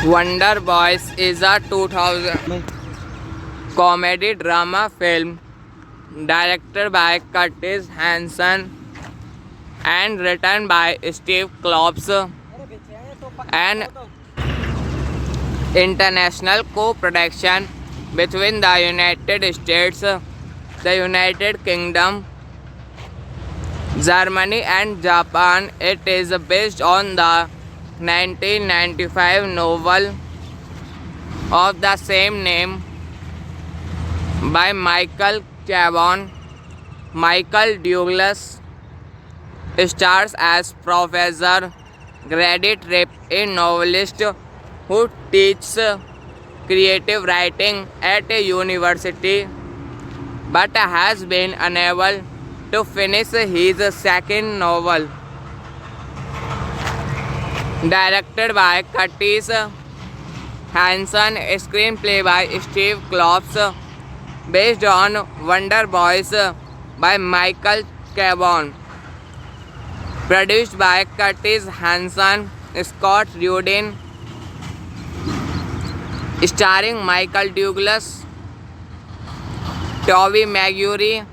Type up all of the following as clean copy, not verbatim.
Wonder Boys is a 2000 comedy drama film directed by Curtis Hanson and written by Steve Klops, an international co-production between the United States, the United Kingdom, Germany and Japan. It is based on the 1995 novel of the same name by Michael Chabon. Michael Douglas stars as Professor Grady Tripp, a novelist who teaches creative writing at a university but has been unable to finish his second novel. Directed by Curtis Hanson, screenplay by Steve Klops, based on Wonder Boys by Michael Chabon. Produced by Curtis Hanson, Scott Rudin, starring Michael Douglas, Tobey Maguire,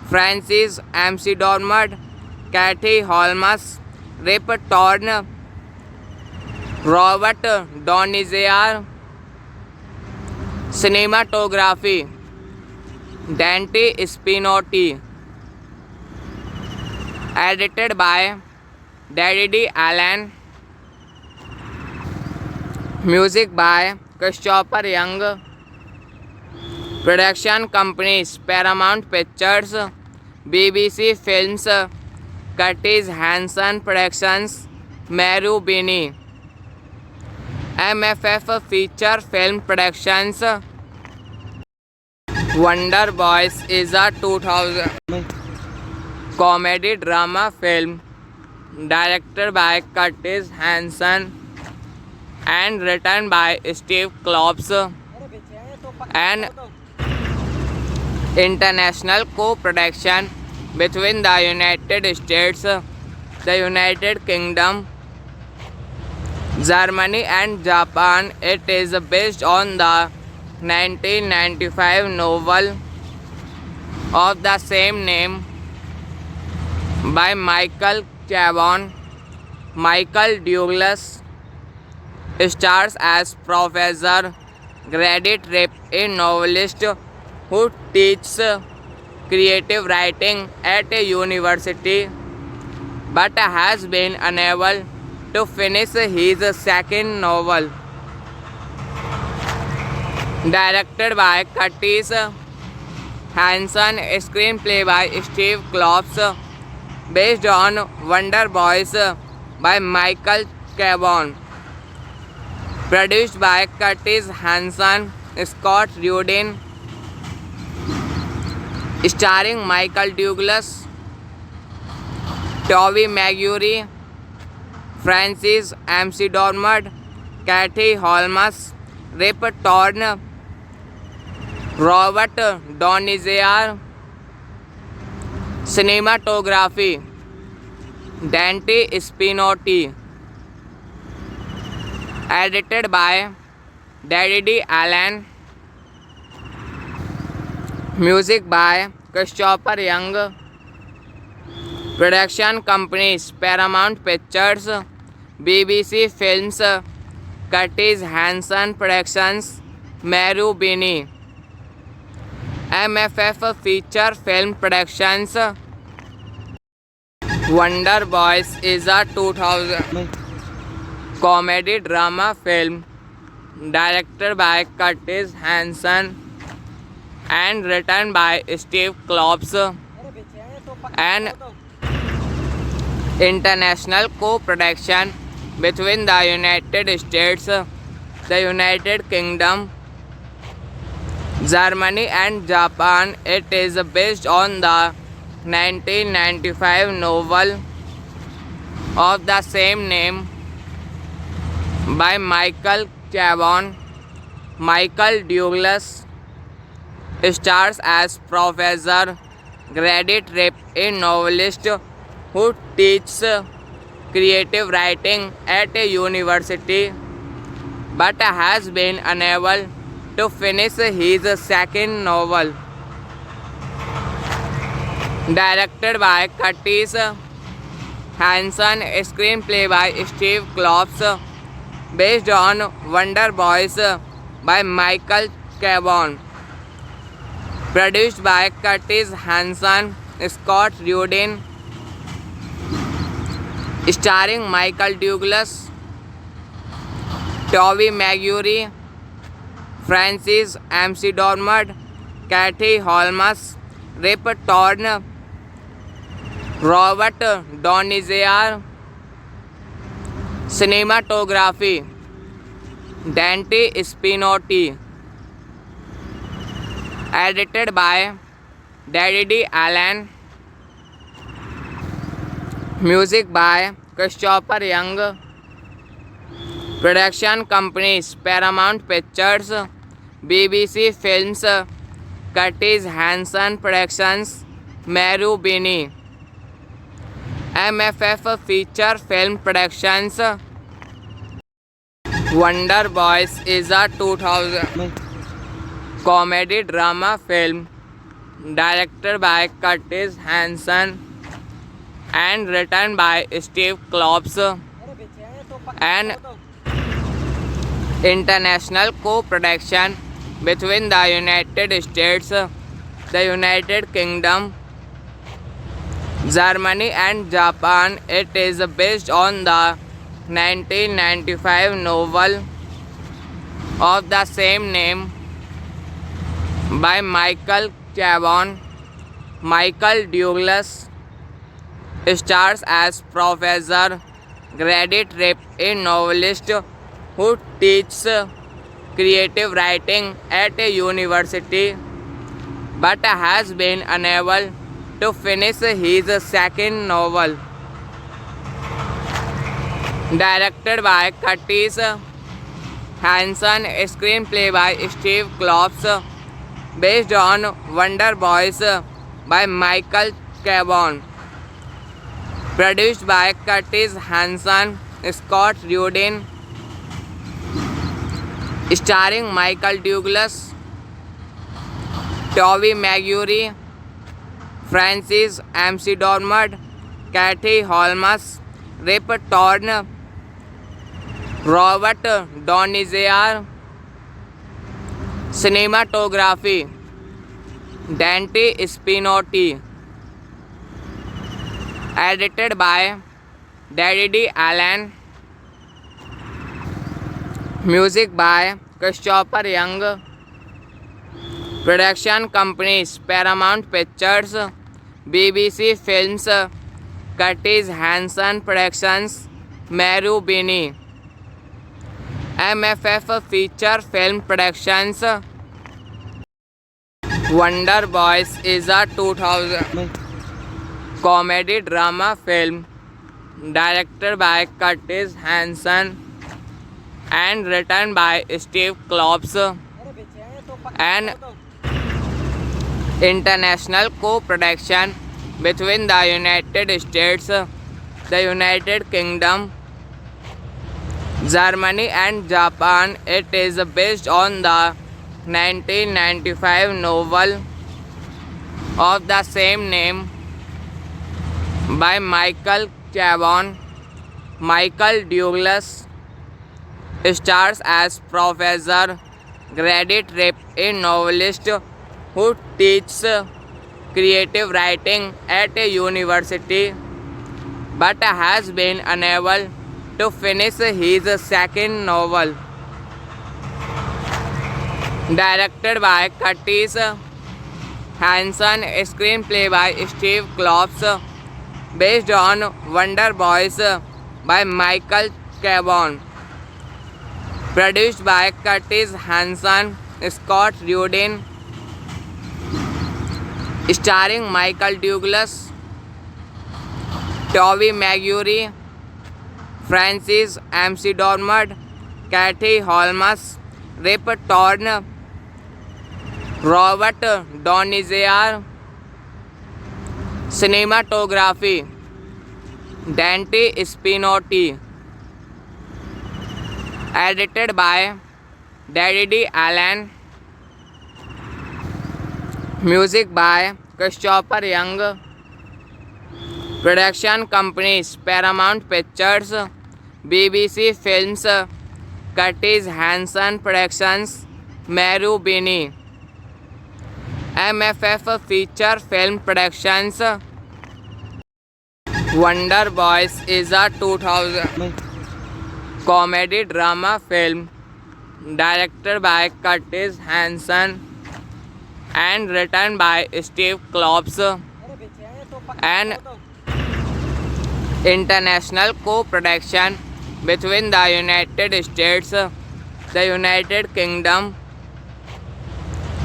Francis McDormand, Kathy Holmes, Rip Torn, Robert Donizer. Cinematography Dante Spinotti. Edited by Daddy Allen. Music by Christopher Young. Production companies Paramount Pictures, BBC Films, Curtis Hanson Productions, Marubeni. MFF Feature Film Productions. Wonder Boys is a 2000 comedy drama film directed by Curtis Hanson and written by Steve Klops, an international co-production between the United States, the United Kingdom, Germany and Japan. It is based on the 1995 novel of the same name by Michael Chabon. Michael Douglas stars as Professor Grady Tripp, a novelist who teaches creative writing at a university but has been unable to finish his second novel. Directed by Curtis Hanson, screenplay by Steve Klops, based on Wonder Boys by Michael Chabon. Produced by Curtis Hanson, Scott Rudin, starring Michael Douglas, Toby Maguire, Francis McDormand, Katie Holmes, Rip Torn, Robert Donizia. Cinematography Dante Spinotti. Edited by Daddy Allen. Music by Christopher Young. Production companies Paramount Pictures, BBC Films, Curtis Hanson Productions, Marubeni. MFF Feature Film Productions. Wonder Boys is a 2000 comedy drama film directed by Curtis Hanson and written by Steve Klops, an international co-production between the United States, the United Kingdom, Germany and Japan. It is based on the 1995 novel of the same name by Michael Chabon. Michael Douglas stars as Professor Grady Tripp, a novelist who teaches creative writing at a university but has been unable to finish his second novel. Directed by Curtis Hanson, screenplay by Steve Klops, based on Wonder Boys by Michael Chabon. Produced by Curtis Hanson, Scott Rudin. Starring Michael Douglas, Toby Maguire, Francis McDormand, Katie Holmes, Rip Torn, Robert Donizia. Cinematography Dante Spinotti. Edited by Daddy Allen. Music by Christopher Young. Production companies Paramount Pictures, BBC Films, Curtis Hanson Productions, Marubeni. MFF Feature Film Productions. Wonder Boys is a 2000 comedy drama film directed by Curtis Hanson and written by Steve Klops, an international co-production between the United States, the United Kingdom, Germany and Japan. It is based on the 1995 novel of the same name by Michael Chabon. Michael Douglas stars as Professor Grady Tripp, a novelist who teaches creative writing at a university but has been unable to finish his second novel. Directed by Curtis Hanson, screenplay by Steve Klops, based on Wonder Boys by Michael Chabon. Produced by Curtis Hanson, Scott Rudin. Starring Michael Douglas, Toby Maguire, Francis McDormand, Katie Holmes, Rip Torn, Robert Donizia. Cinematography Dante Spinotti. Edited by Daddy Allen. Music by Christopher Young. Production companies Paramount Pictures, BBC Films, Curtis Hanson Productions, Marubeni. MFF Feature Film Productions. Wonder Boys is a 2000 comedy drama film directed by Curtis Hanson and written by Steve Klops, an international co-production between the United States, the United Kingdom, Germany and Japan. It is based on the 1995 novel of the same name by Michael Chabon. Michael Douglas stars as Professor Grady Tripp, a novelist who teaches creative writing at a university but has been unable to finish his second novel. Directed by Curtis Hanson, screenplay by Steve Klops, based on Wonder Boys by Michael Chabon. Produced by Curtis Hanson, Scott Rudin, starring Michael Douglas, Tobey Maguire, Francis McDormand, Katie Holmes, Rip Torn, Robert Donizia. Cinematography Dante Spinotti. Edited by Daddy Allen. Music by Christopher Young. Production companies Paramount Pictures, BBC Films, Curtis Hanson Productions, Meru Bini. MFF Feature Film Productions. Wonder Boys is a 2000 comedy drama film directed by Curtis Hanson and written by Steve Klops, an international co-production between the United States, the United Kingdom,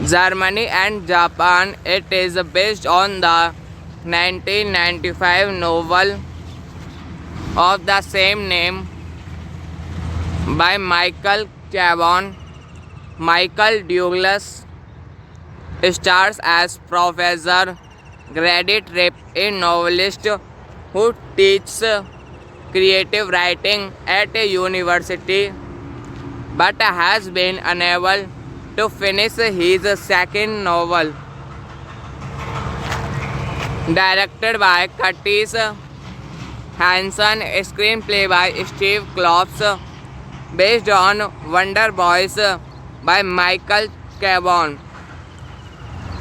Germany and Japan. It is based on the 1995 novel of the same name by Michael Chabon. Michael Douglas stars as Professor Grady Tripp, a novelist who teaches creative writing at a university but has been unable to finish his second novel. Directed by Curtis Hanson, screenplay by Steve Klops, based on Wonder Boys by Michael Chabon.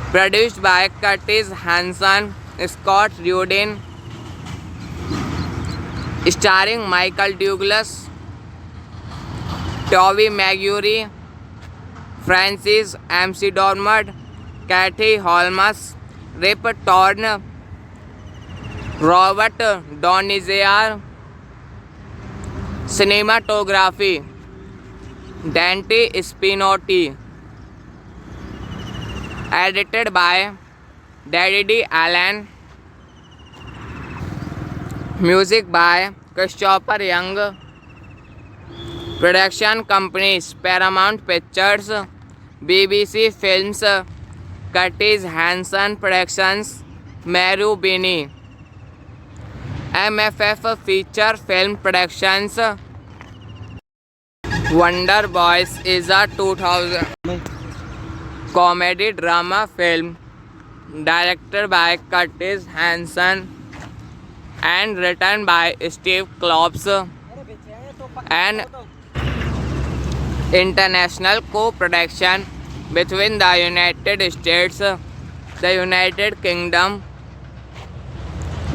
Produced by Curtis Hanson, Scott Rudin, starring Michael Douglas, Tobey Maguire, Francis McDormand, Katie Holmes, Rip Torn, Robert Donizia. Cinematography Dante Spinotti. Edited by Daddy Allen. Music by Christopher Young. Production companies Paramount Pictures, BBC Films, Curtis Hanson Productions, Meru Bini. MFF Feature Film Productions. Wonder Boys is a 2000 comedy drama film directed by Curtis Hanson and written by Steve Klops, an international co-production between the United States, the United Kingdom,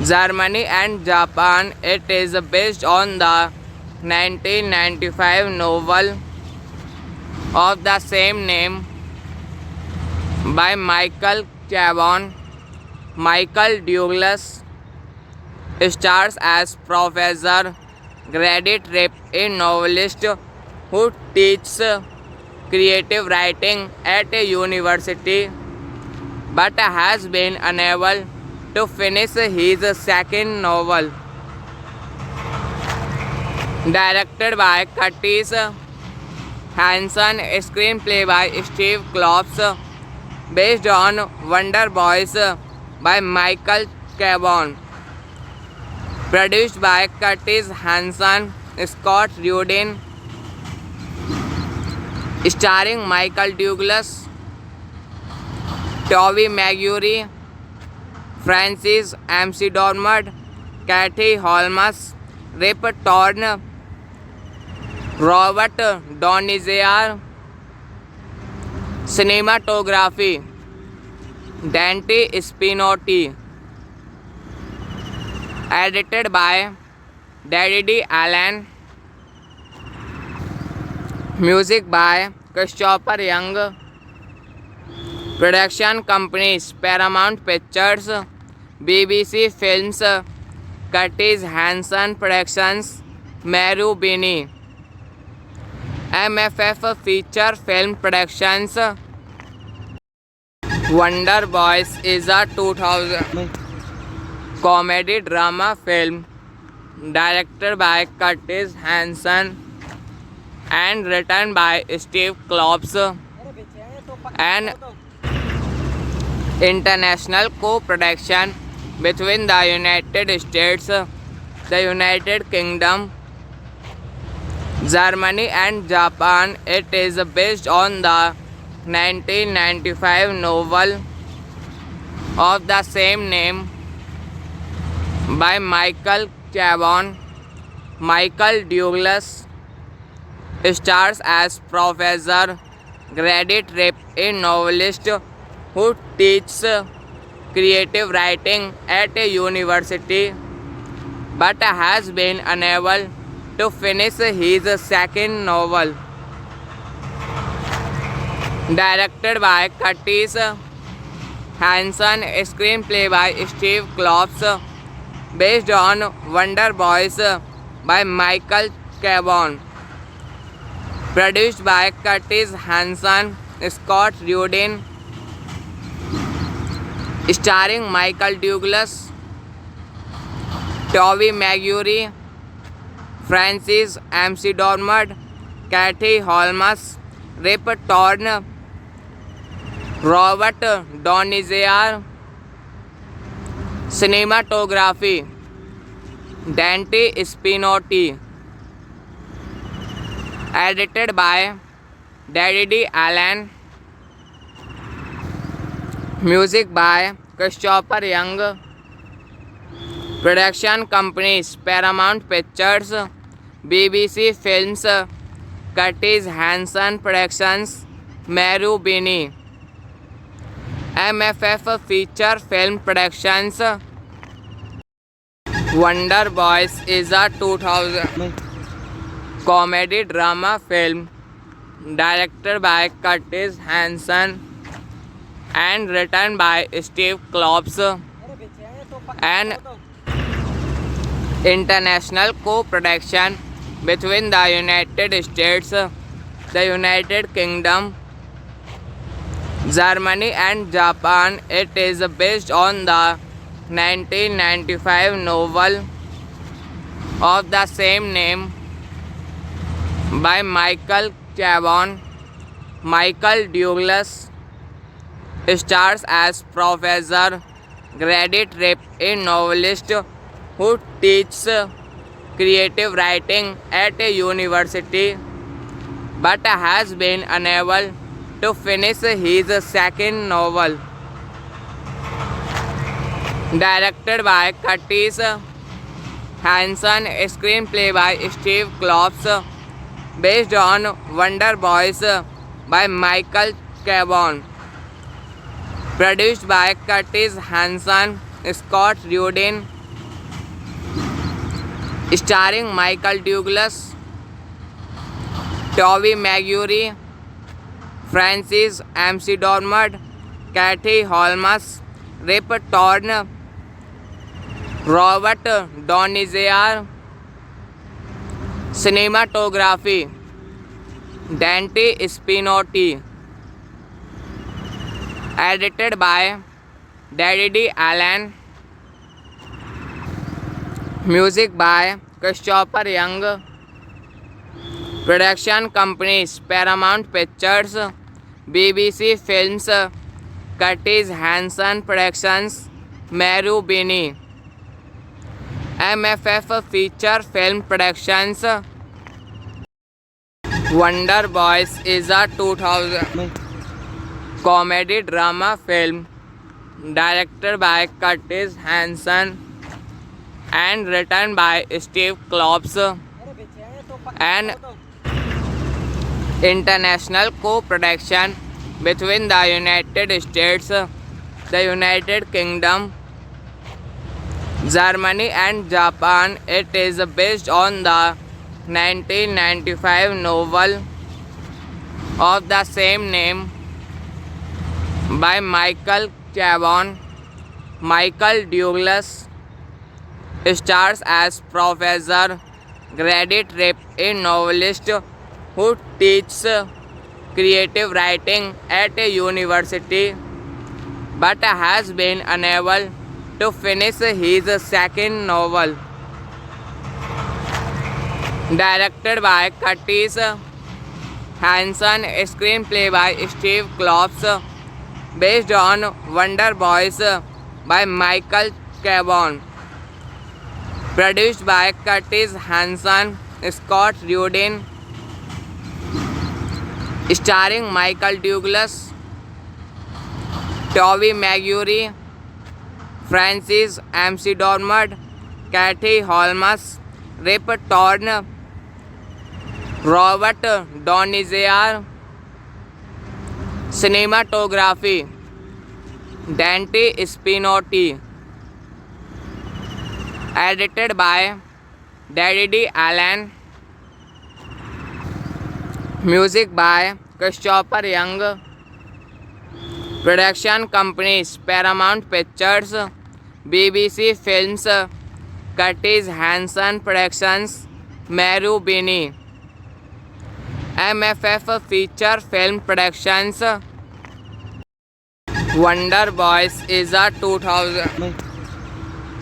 Germany and Japan. It is based on the 1995 novel of the same name by Michael Chabon. Michael Douglas stars as Professor Grady Tripp, a novelist who teaches creative writing at a university but has been unable to finish his second novel. Directed by Curtis Hanson, screenplay by Steve Klops, based on Wonder Boys by Michael Chabon. Produced by Curtis Hanson, Scott Rudin, starring Michael Douglas, Tobey Maguire, Francis McDormand, Katie Holmes, Rip Torn, Robert Donizia. Cinematography Dante Spinotti. Edited by Daddy Allen. Music by Christopher Young. Production companies Paramount Pictures, BBC Films, Curtis Hanson Productions, Meru Bini. MFF Feature Film Productions. Wonder Boys is a 2000 comedy drama film directed by Curtis Hanson and written by Steve Klops, an international co-production between the United States, the United Kingdom, Germany and Japan. It is based on the 1995 novel of the same name by Michael Chabon. Michael Douglas stars as Professor Grady Tripp, a novelist who teaches creative writing at a university but has been unable to finish his second novel. Directed by Curtis Hanson, screenplay by Steve Klops, based on Wonder Boys by Michael Chabon. Produced by Curtis Hanson, Scott Rudin, starring Michael Douglas, Tobey Maguire, Francis McDormand, Katie Holmes, Rip Torn, Robert Donizia. Cinematography Dante Spinotti. Edited by Daddy Allen. Music by Christopher Young. Production companies Paramount Pictures, BBC Films, Curtis Hanson Productions, Meru Bini. MFF Feature Film Productions. Wonder Boys is a 2000 comedy drama film directed by Curtis Hanson and written by Steve Klops, an international co-production between the United States, the United Kingdom, Germany and Japan. It is based on the 1995 novel of the same name by Michael Chabon. Michael Douglas stars as Professor Grady Tripp, a novelist who teaches creative writing at a university but has been unable to finish his second novel. Directed by Curtis Hanson, screenplay by Steve Klops, based on Wonder Boys by Michael Chabon. Produced by Curtis Hanson, Scott Rudin, starring Michael Douglas, Tobey Maguire, Francis McDormand, Katie Holmes, Rip Torn, Robert Donizia. Cinematography Dante Spinotti. Edited by Daddy D. Allen. Music by Christopher Young. Production companies Paramount Pictures, BBC Films, Curtis Hanson Productions, Marubeni. MFF Feature Film Productions. Wonder Boys is a 2000 comedy drama film directed by Curtis Hanson and written by Steve Klops, an international co-production between the United States, the United Kingdom, Germany and Japan. It is based on the 1995 novel of the same name by Michael Chabon. Michael Douglas stars as Professor Grady Tripp, a novelist who teaches creative writing at a university but has been unable to finish his second novel. Directed by Curtis Hanson, screenplay by Steve Klops, based on Wonder Boys by Michael Chabon. Produced by Curtis Hanson, Scott Rudin, starring Michael Douglas, Tobey Maguire, Francis McDormand, Katie Holmes, Rip Torn, Robert Donizia. Cinematography Dante Spinotti. Edited by Daddy D. Allen. Music by Christopher Young. Production companies Paramount Pictures, BBC Films, Curtis Hanson Productions, Marubeni. MFF Feature Film Productions. Wonder Boys is a 2000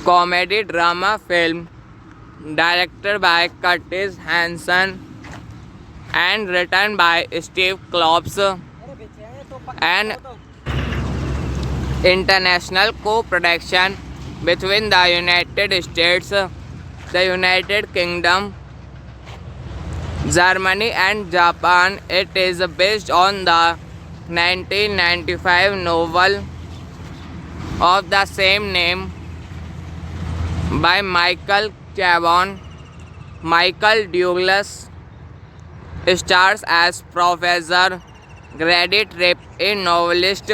comedy drama film directed by Curtis Hanson and written by Steve Klops, an international co-production between the United States, the United Kingdom, Germany and Japan. It is based on the 1995 novel of the same name by Michael Chabon. Michael Douglas stars as Professor Grady Tripp, a novelist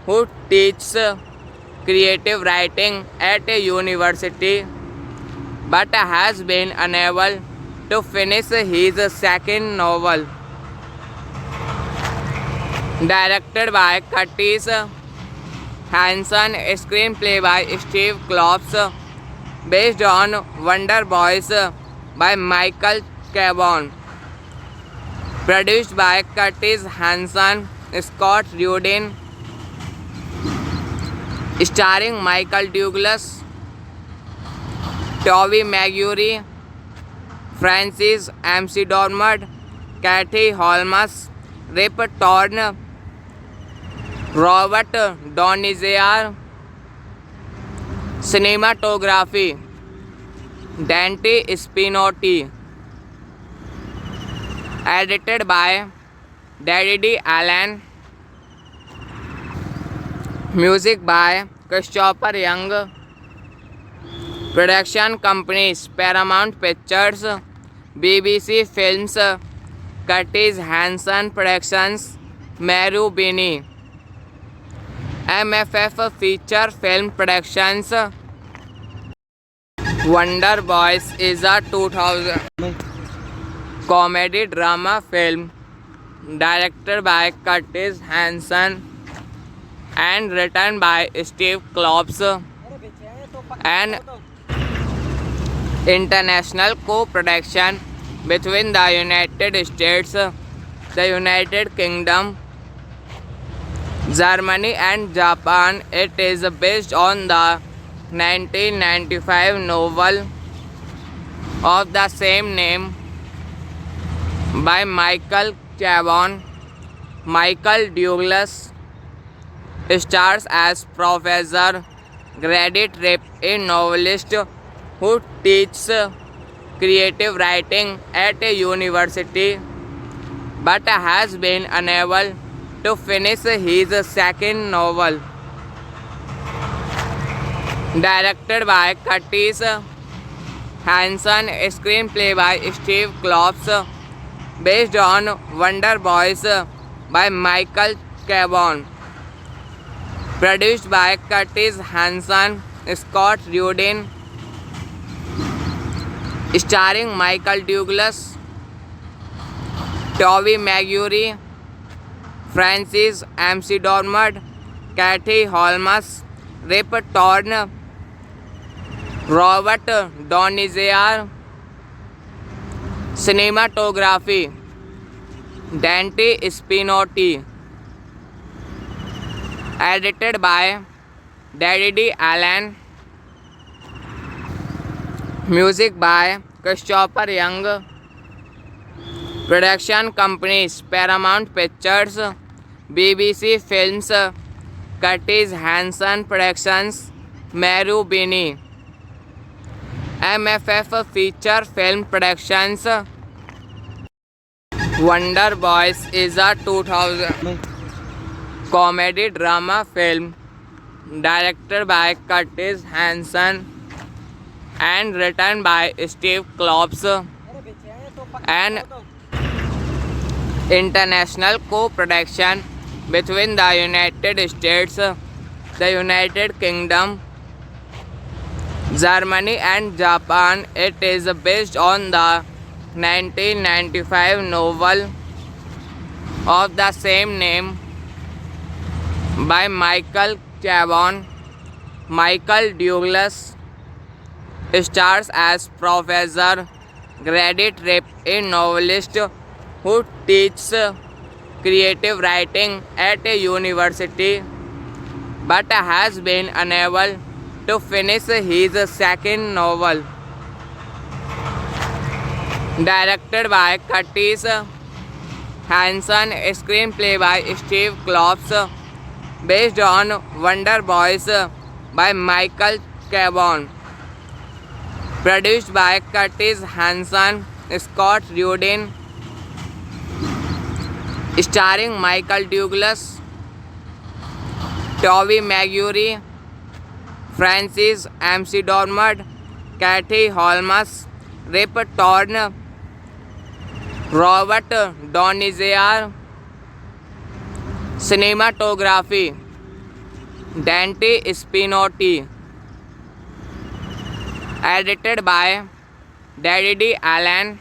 who teaches creative writing at a university but has been unable to finish his second novel. Directed by Curtis Hanson, screenplay by Steve Klops, based on Wonder Boys by Michael Chabon. Produced by Curtis Hanson, Scott Rudin, starring Michael Douglas, Tobey Maguire, Francis McDormand, Katie Holmes, Rip Torn, Robert Donizia. Cinematography Dante Spinotti. Edited by Daddy D. Allen. Music by Christopher Young. Production companies Paramount Pictures, BBC Films, Curtis Hanson Productions, Marubeni. MFF Feature Film Productions. Wonder Boys is a 2000 comedy drama film directed by Curtis Hanson and written by Steve Klops, an international co-production between the United States, the United Kingdom, Germany and Japan. It is based on the 1995 novel of the same name by Michael Chabon. Michael Douglas stars as Professor Grady Tripp, a novelist who teaches creative writing at a university but has been unable to finish his second novel. Directed by Curtis Hanson, screenplay by Steve Klops, based on Wonder Boys by Michael Chabon. Produced by Curtis Hanson, Scott Rudin, starring Michael Douglas, Tobey Maguire, Francis McDormand, Katie Holmes, Rip Torn, Robert Donizia. Cinematography Dante Spinotti. Edited by Daddy Allen. Music by Christopher Young. Production companies Paramount Pictures, BBC Films, Curtis Hanson Productions, Meru Bini. MFF Feature Film Productions. Wonder Boys is a 2000 comedy drama film directed by Curtis Hanson and written by Steve Klops, an international co-production between the United States, the United Kingdom, Germany and Japan. It is based on the 1995 novel of the same name by Michael Chabon. Michael Douglas stars as Professor Grady Tripp, a novelist who teaches creative writing at a university but has been unable to finish his second novel. Directed by Curtis Hanson, screenplay by Steve Klops, based on Wonder Boys by Michael Chabon. Produced by Curtis Hanson, Scott Rudin, starring Michael Douglas, Tobey Maguire, Francis McDormand, Katie Holmes, Rip Torn, Robert Donizia. Cinematography Dante Spinotti. Edited by Daddy Allen.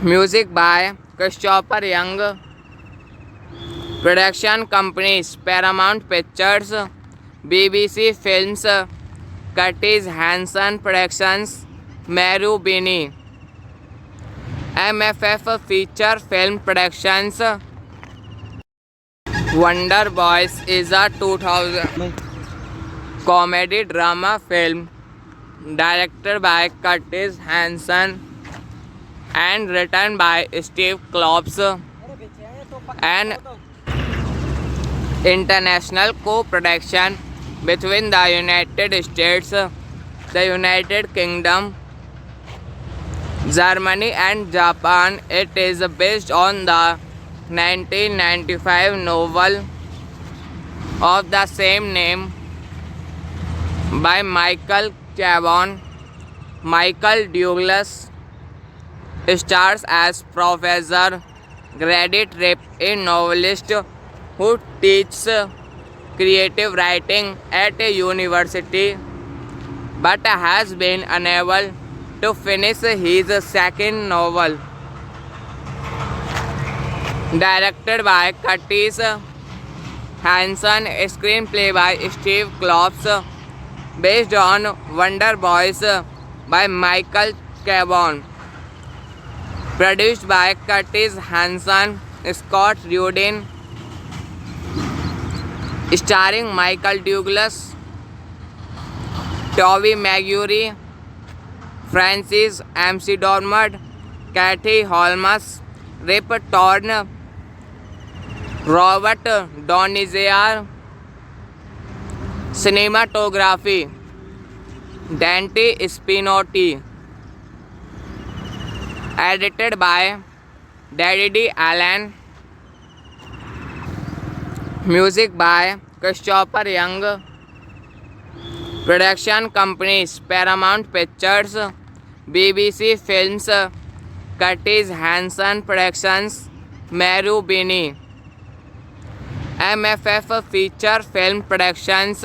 Music by Christopher Young. Production companies Paramount Pictures, BBC Films, Curtis Hanson Productions, Meru Bini. MFF Feature Film Productions. Wonder Boys is a 2000 comedy drama film directed by Curtis Hanson and written by Steve Klops, an international co-production between the United States, the United Kingdom, Germany and Japan. It is based on the 1995 novel of the same name by Michael Chabon. Michael Douglas stars as Professor Grady Tripp, a novelist who teaches creative writing at a university but has been unable to finish his second novel. Directed by Curtis Hanson, screenplay by Steve Klops, based on Wonder Boys by Michael Chabon. Produced by Curtis Hanson, Scott Rudin, starring Michael Douglas, Tobey Maguire, Francis McDormand, Katie Holmes, Rip Torn, Robert Donizia. Cinematography Dante Spinotti. Edited by Daddy Allen. Music by Christopher Young. Production companies Paramount Pictures, BBC Films, Curtis Hanson Productions, Marubeni. MFF Feature Film Productions.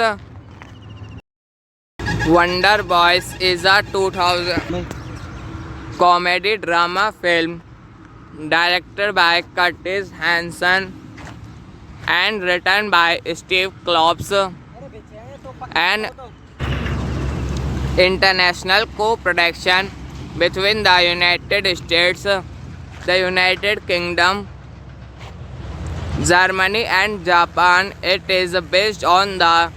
Wonder Boys is a 2000 comedy drama film directed by Curtis Hanson and written by Steve Klops, an international co-production between the United States, the United Kingdom, Germany and Japan. It is based on the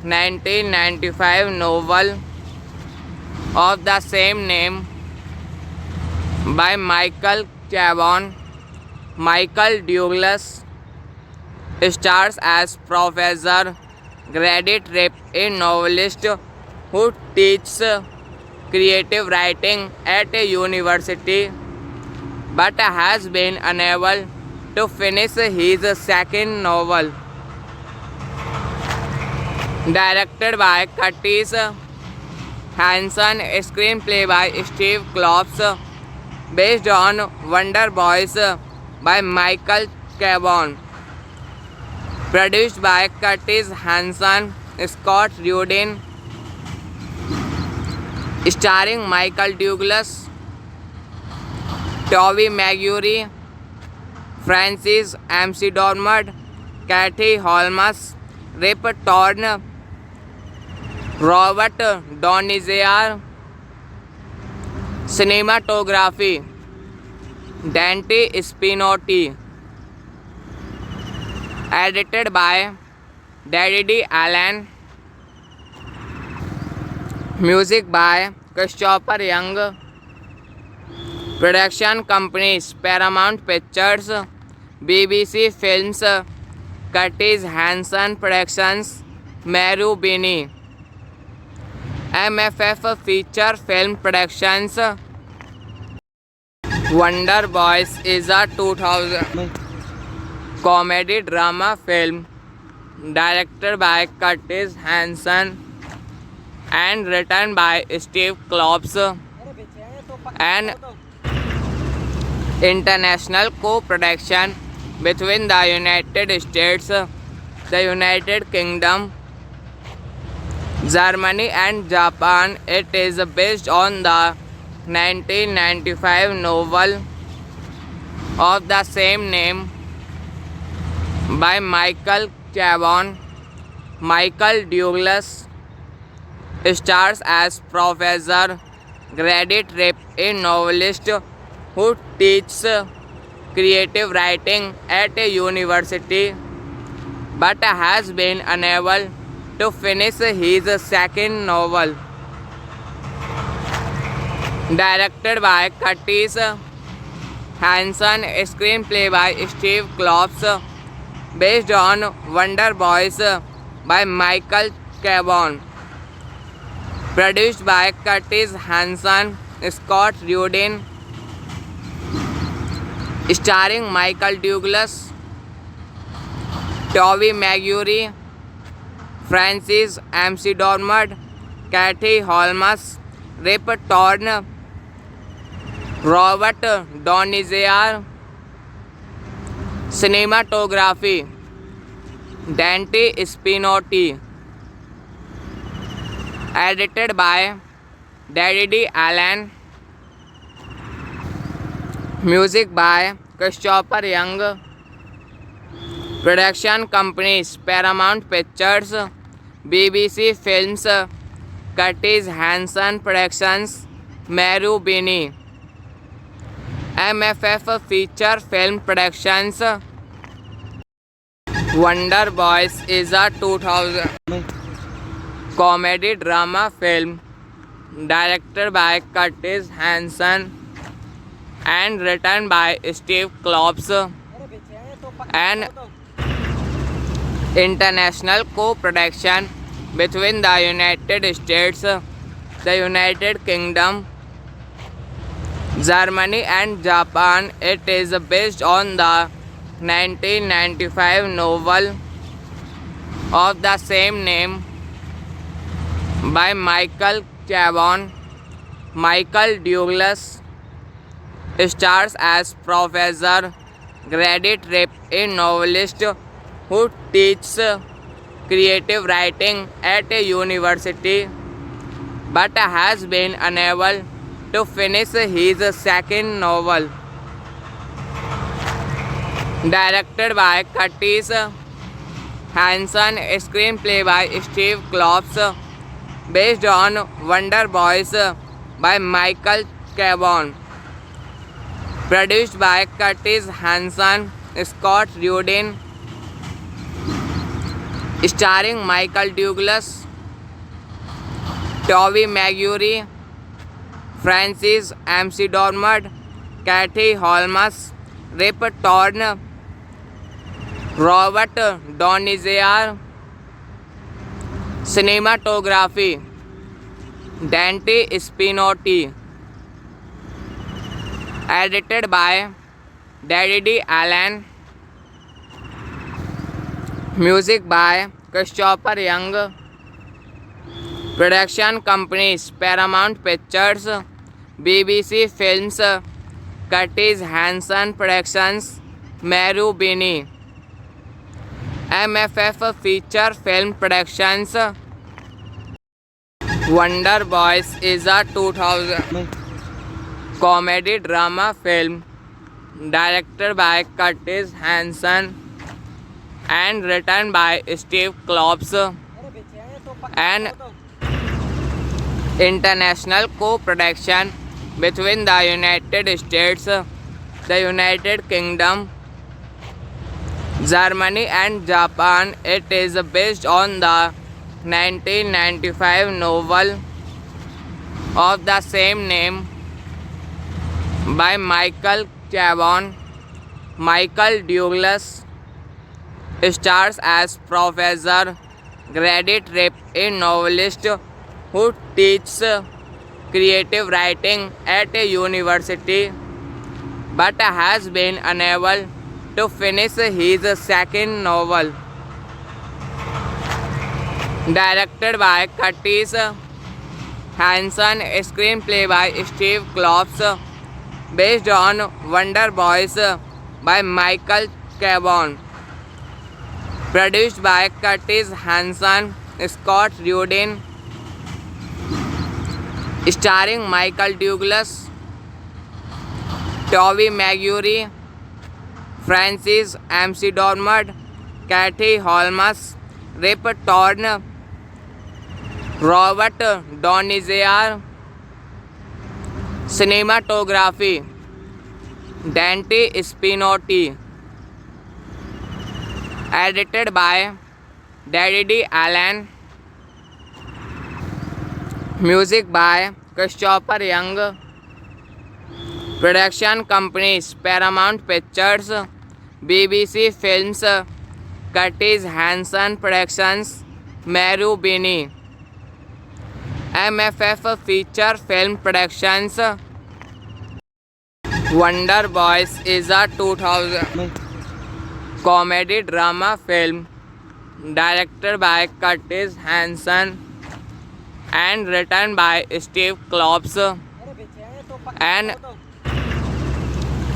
1995 novel of the same name by Michael Chabon. Michael Douglas stars as Professor Grady Tripp, a novelist who teaches creative writing at a university but has been unable to finish his second novel. Directed by Curtis Hanson, screenplay by Steve Klops, based on Wonder Boys by Michael Chabon. Produced by Curtis Hanson, Scott Rudin. Starring Michael Douglas, Tobey Maguire, Francis McDormand, Katie Holmes, Rip Torn, Robert Donizia. Cinematography Dante Spinotti. Edited by Daddy Allen. Music by Christopher Young. Production companies Paramount Pictures, BBC Films, Curtis Hanson Productions, Marubeni. MFF Feature Film Productions. Wonder Boys is a 2000 comedy drama film directed by Curtis Hanson and written by Steve Klops, an international co-production between the United States, the United Kingdom, Germany and Japan. It is based on the 1995 novel of the same name by Michael Chabon. Michael Douglas stars as Professor Grady Tripp, a novelist who teaches creative writing at a university but has been unable to finish his second novel. Directed by Curtis Hanson, screenplay by Steve Klops, based on Wonder Boys by Michael Chabon. Produced by Curtis Hanson, Scott Rudin. Starring Michael Douglas, Tobey Maguire, Francis McDormand, Katie Holmes, Rip Torn, Robert Donizia. Cinematography Dante Spinotti. Edited by Daddy Allen. Music by Christopher Young. Production companies Paramount Pictures, BBC Films, Curtis Hanson Productions, Marubeni. MFF Feature Film Productions. Wonder Boys is a 2000 comedy drama film directed by Curtis Hanson and written by Steve Klops, an international co-production between the United States, the United Kingdom, Germany and Japan. It is based on the 1995 novel of the same name by Michael Chabon. Michael Douglas stars as Professor Grady Tripp, a novelist who teaches creative writing at a university but has been unable to finish his second novel. Directed by Curtis Hanson, screenplay by Steve Klops, based on Wonder Boys by Michael Chabon. Produced by Curtis Hanson, Scott Rudin, starring Michael Douglas, Tobey Maguire, Francis McDormand, Katie Holmes, Rip Torn, Robert Donizia. Cinematography Dante Spinotti. Edited by Daddy Allen. Music by Christopher Young. Production companies Paramount Pictures, BBC Films, Curtis Hanson Productions, Marubeni. MFF Feature Film Productions. Wonder Boys is a 2000 comedy drama film directed by Curtis Hanson and written by Steve Klops, an international co-production between the United States, the United Kingdom, Germany and Japan. It is based on the 1995 novel of the same name by Michael Chabon. Michael Douglas stars as Professor Grady Tripp, a novelist who teaches creative writing at a university but has been unable to finish his second novel. Directed by Curtis Hanson, screenplay by Steve Klops, based on Wonder Boys by Michael Chabon. Produced by Curtis Hanson, Scott Rudin, starring Michael Douglas, Tobey Maguire, Francis McDormand, Katie Holmes, Rip Torn, Robert Donizia. Cinematography Dante Spinotti. Edited by Daddy Allen. Music by Christopher Young. Production companies Paramount Pictures, BBC Films, Curtis Hanson Productions, Marubeni. MFF Feature Film Productions. Wonder Boys is a 2000 comedy drama film directed by Curtis Hanson and written by Steve Klops, an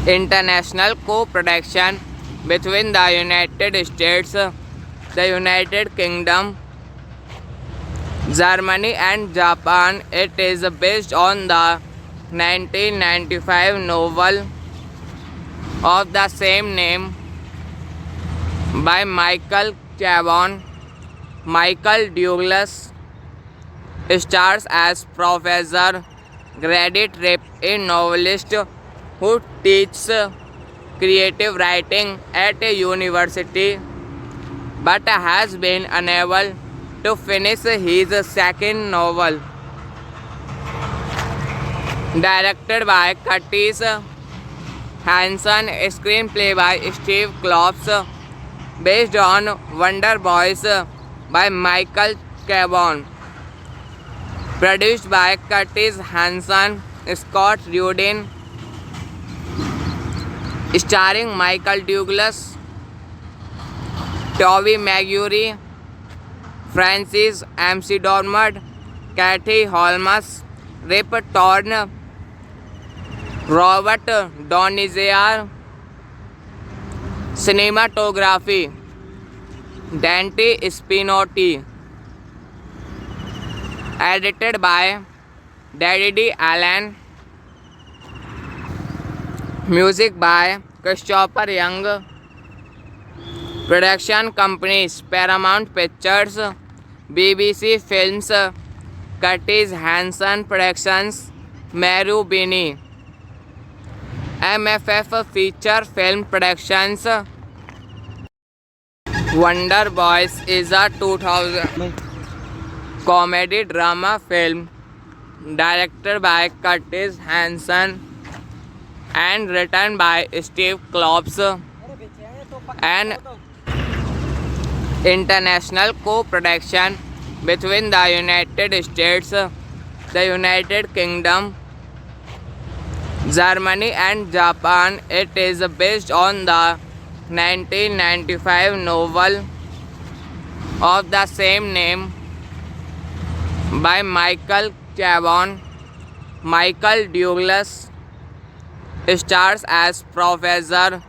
international co-production between the United States, the United Kingdom, Germany and Japan. It is based on the 1995 novel of the same name by Michael Chabon. Michael Douglas stars as Professor Grady Tripp, a novelist who teaches creative writing at a university but has been unable to finish his second novel. Directed by Curtis Hanson, screenplay by Steve Klops, based on Wonder Boys by Michael Chabon. Produced by Curtis Hanson, Scott Rudin, starring Michael Douglas, Tobey Maguire, Francis McDormand, Katie Holmes, Rip Torn, Robert Donizia. Cinematography Dante Spinotti. Edited by Daddy Allen. Music by Christopher Young. Production companies Paramount Pictures, BBC Films, Curtis Hanson Productions, Meru Bini. MFF Feature Film Productions. Wonder Boys is a 2000 comedy drama film directed by Curtis Hanson and written by Steve Klops, an international co-production between the United States, the United Kingdom, Germany and Japan. It is based on the 1995 novel of the same name by Michael Chabon. Michael Douglas stars as Professor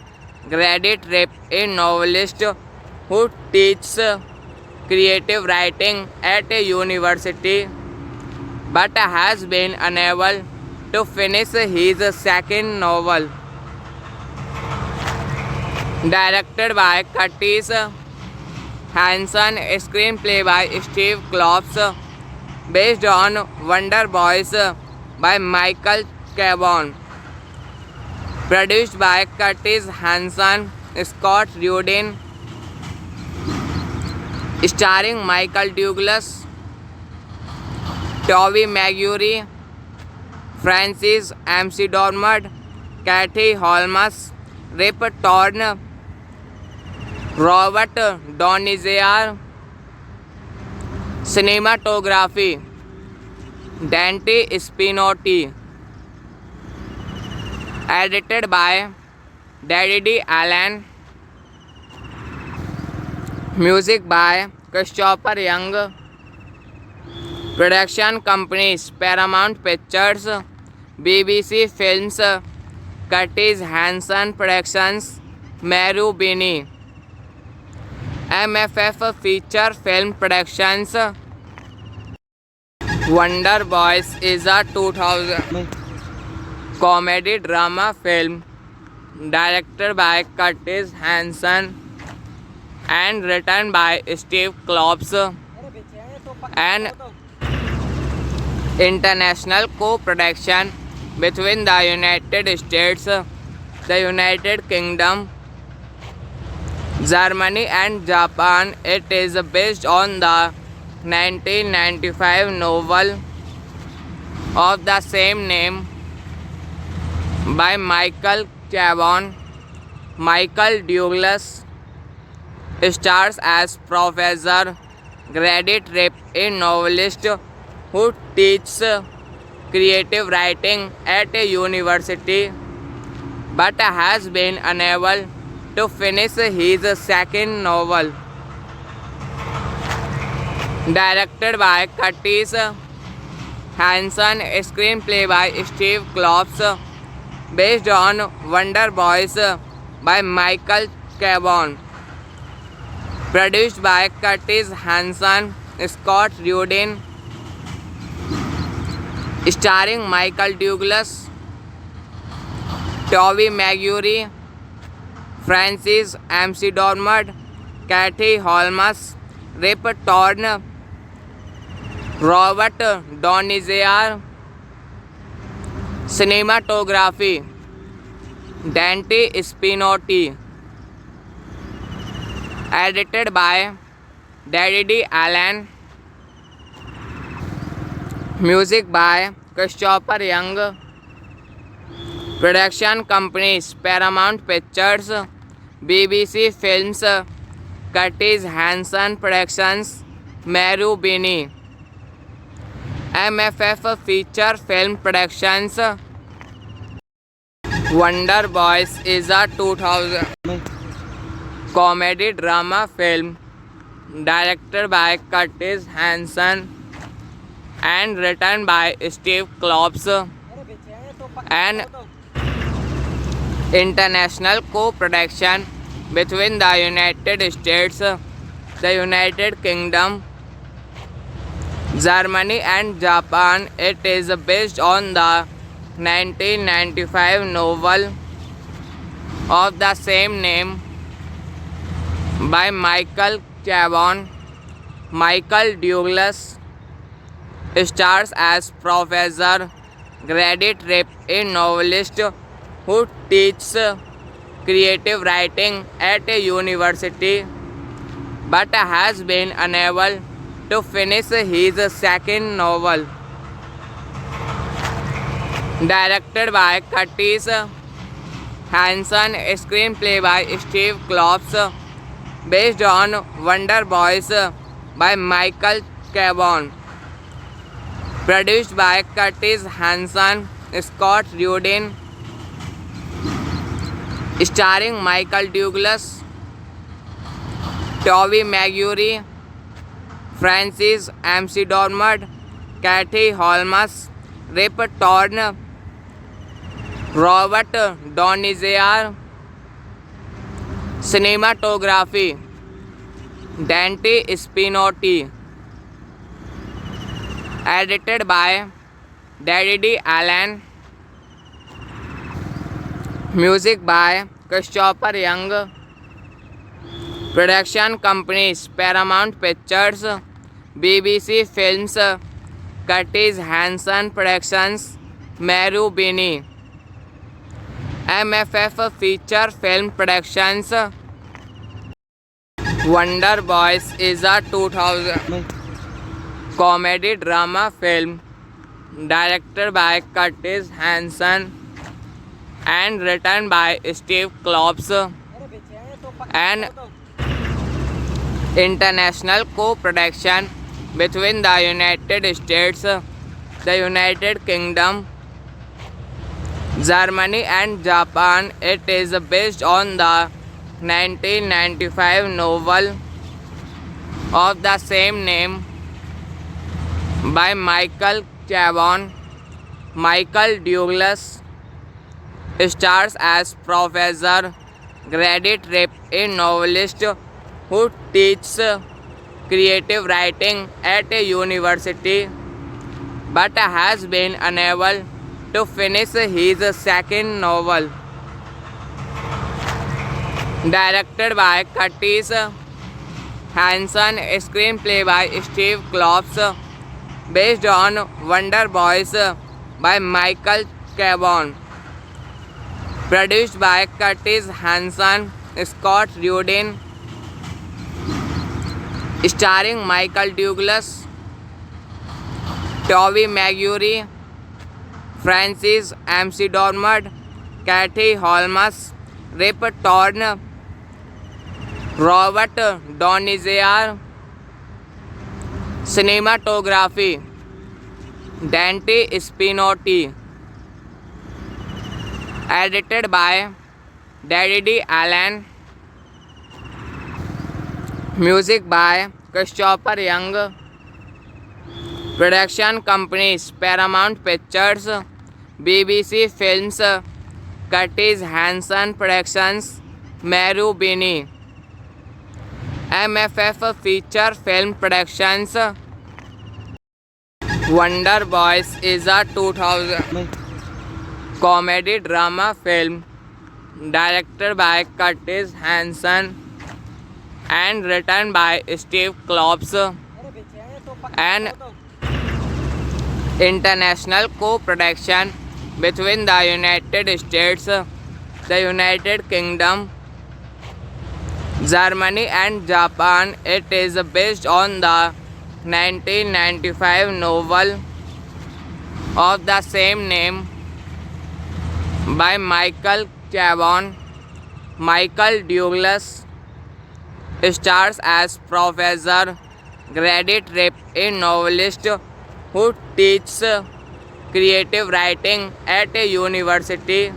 Grady Tripp, a novelist who teaches creative writing at a university but has been unable to finish his second novel. Directed by Curtis Hanson, screenplay by Steve Klops, based on Wonder Boys by Michael Chabon. Produced by Curtis Hanson, Scott Rudin, starring Michael Douglas, Tobey Maguire, Francis McDormand, Katie Holmes, Rip Torn, Robert Donizia. Cinematography Dante Spinotti. Edited by Daddy Allen. Music by Christopher Young. Production companies Paramount Pictures, BBC Films, Curtis Hanson Productions, Meru Bini. MFF Feature Film Productions. Wonder Boys is a 2000 comedy drama film directed by Curtis Hanson and written by Steve Klops, an international co-production between the United States, the United Kingdom, Germany and Japan. It is based on the 1995 novel of the same name by Michael Chabon. Michael Douglas stars as Professor Grady Tripp, a novelist who teaches creative writing at a university but has been unable to finish his second novel. Directed by Curtis Hanson, screenplay by Steve Klops, based on Wonder Boys by Michael Chabon. Produced by Curtis Hanson, Scott Rudin, starring Michael Douglas, Tobey Maguire, Francis McDormand, Katie Holmes, Rip Torn, Robert Donizia. Cinematography Dante Spinotti. Edited by Daddy D. Allen. Music by Christopher Young. Production companies Paramount Pictures, BBC Films, Curtis Hanson Productions, Marubeni. MFF Feature Film Productions. Wonder Boys is a 2000 comedy drama film directed by Curtis Hanson and written by Steve Klops, an international co-production between the United States, the United Kingdom, Germany and Japan. It is based on the 1995 novel of the same name by Michael Chabon. Michael Douglas stars as Professor Grady Tripp, a novelist who teaches creative writing at a university but has been unable to finish his second novel. Directed by Curtis Hanson, screenplay by Steve Klops, based on Wonder Boys by Michael Chabon. Produced by Curtis Hanson, Scott Rudin, starring Michael Douglas, Tobey Maguire, Francis McDormand, Katie Holmes, Rip Torn, Robert Donizia. Cinematography Dante Spinotti. Edited by Daddy D. Allen. Music by Christopher Young. Production companies Paramount Pictures, BBC Films, Curtis Hanson Productions, Marubeni. MFF Feature Film Productions. Wonder Boys is a 2000 comedy drama film directed by Curtis Hanson and written by Steve Klops, an international co-production between the United States, the United Kingdom, Germany and Japan. It is based on the 1995 novel of the same name by Michael Chabon. Michael Douglas stars as Professor Grady Tripp, a novelist who teaches creative writing at a university but has been unable to finish his second novel. Directed by Curtis Hanson, screenplay by Steve Klops, based on Wonder Boys by Michael Chabon. Produced by Curtis Hanson, Scott Rudin, starring Michael Douglas, Tobey Maguire, Francis McDormand, Katie Holmes, Rip Torn, Robert Donizia. Cinematography Dante Spinotti. Edited by Daddy D. Allen. Music by Christopher Young. Production companies Paramount Pictures, BBC Films, Curtis Hanson Productions, Marubeni. MFF Feature Film Productions. Wonder Boys is a 2000 comedy drama film directed by Curtis Hanson and written by Steve Klops, an international co-production between the United States, the United Kingdom, Germany and Japan. It is based on the 1995 novel of the same name by Michael Chabon. Michael Douglas stars as Professor Gradit Rip, a novelist who teaches creative writing at a university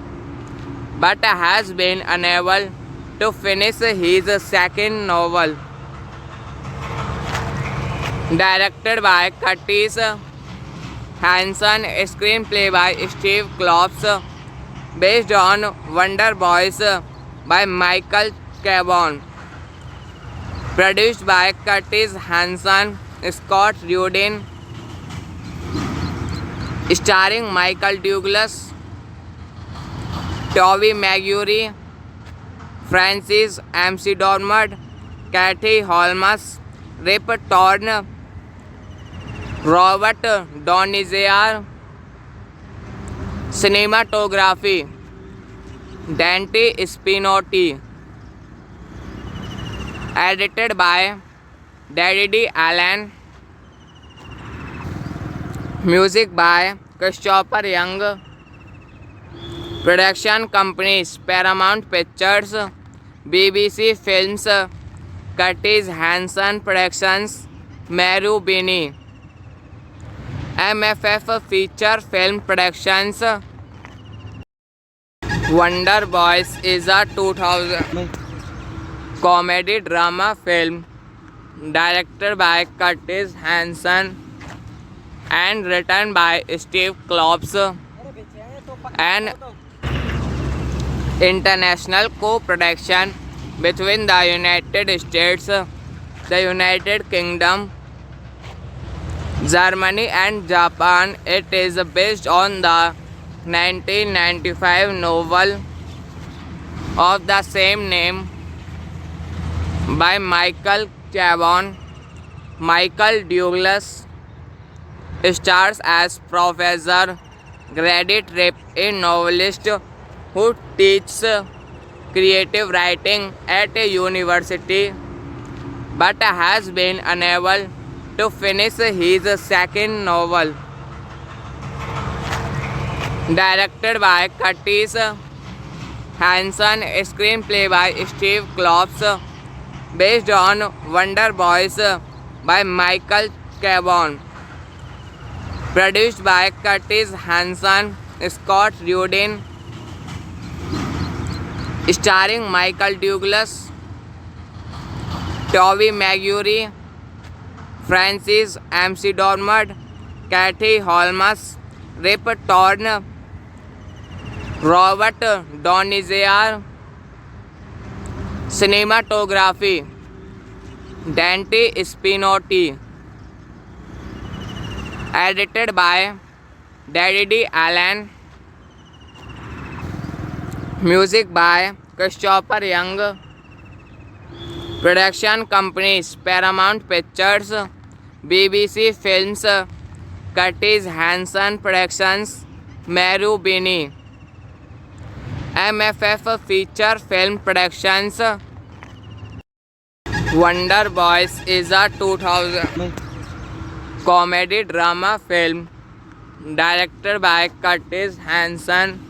but has been unable to finish his second novel. Directed by Curtis Hanson, screenplay by Steve Klops, based on Wonder Boys by Michael Chabon. Produced by Curtis Hanson, Scott Rudin, starring Michael Douglas, Tobey Maguire, Francis McDormand, Kathy Holmes, Rip Torn, Robert Donizia. Cinematography Dante Spinotti. Edited by Daddy Allen. Music by Christopher Young. Production companies Paramount Pictures, BBC Films, Curtis Hanson Productions, Meru Bini. MFF Feature Film Productions. Wonder Boys is a 2000 comedy drama film directed by Curtis Hanson and written by Steve Klops, an international co-production between the United States, the United Kingdom, Germany and Japan. It is based on the 1995 novel of the same name by Michael Chabon. Michael Douglas stars as Professor Gradit Rip, a novelist who teaches creative writing at a university but has been unable to finish his second novel. Directed by Curtis Hanson, screenplay by Steve Klops, based on Wonder Boys by Michael Chabon. Produced by Curtis Hanson, Scott Rudin, starring Michael Douglas, Tobey Maguire, Francis McDormand, Kathy Holmes, Rip Torn, Robert Donizia. Cinematography Dante Spinotti. Edited by Daddy Allen. Music by Christopher Young. Production companies Paramount Pictures, BBC Films, Curtis Hanson Productions, Meru Bini. MFF Feature Film Productions. Wonder Boys is a 2000 comedy drama film directed by Curtis Hanson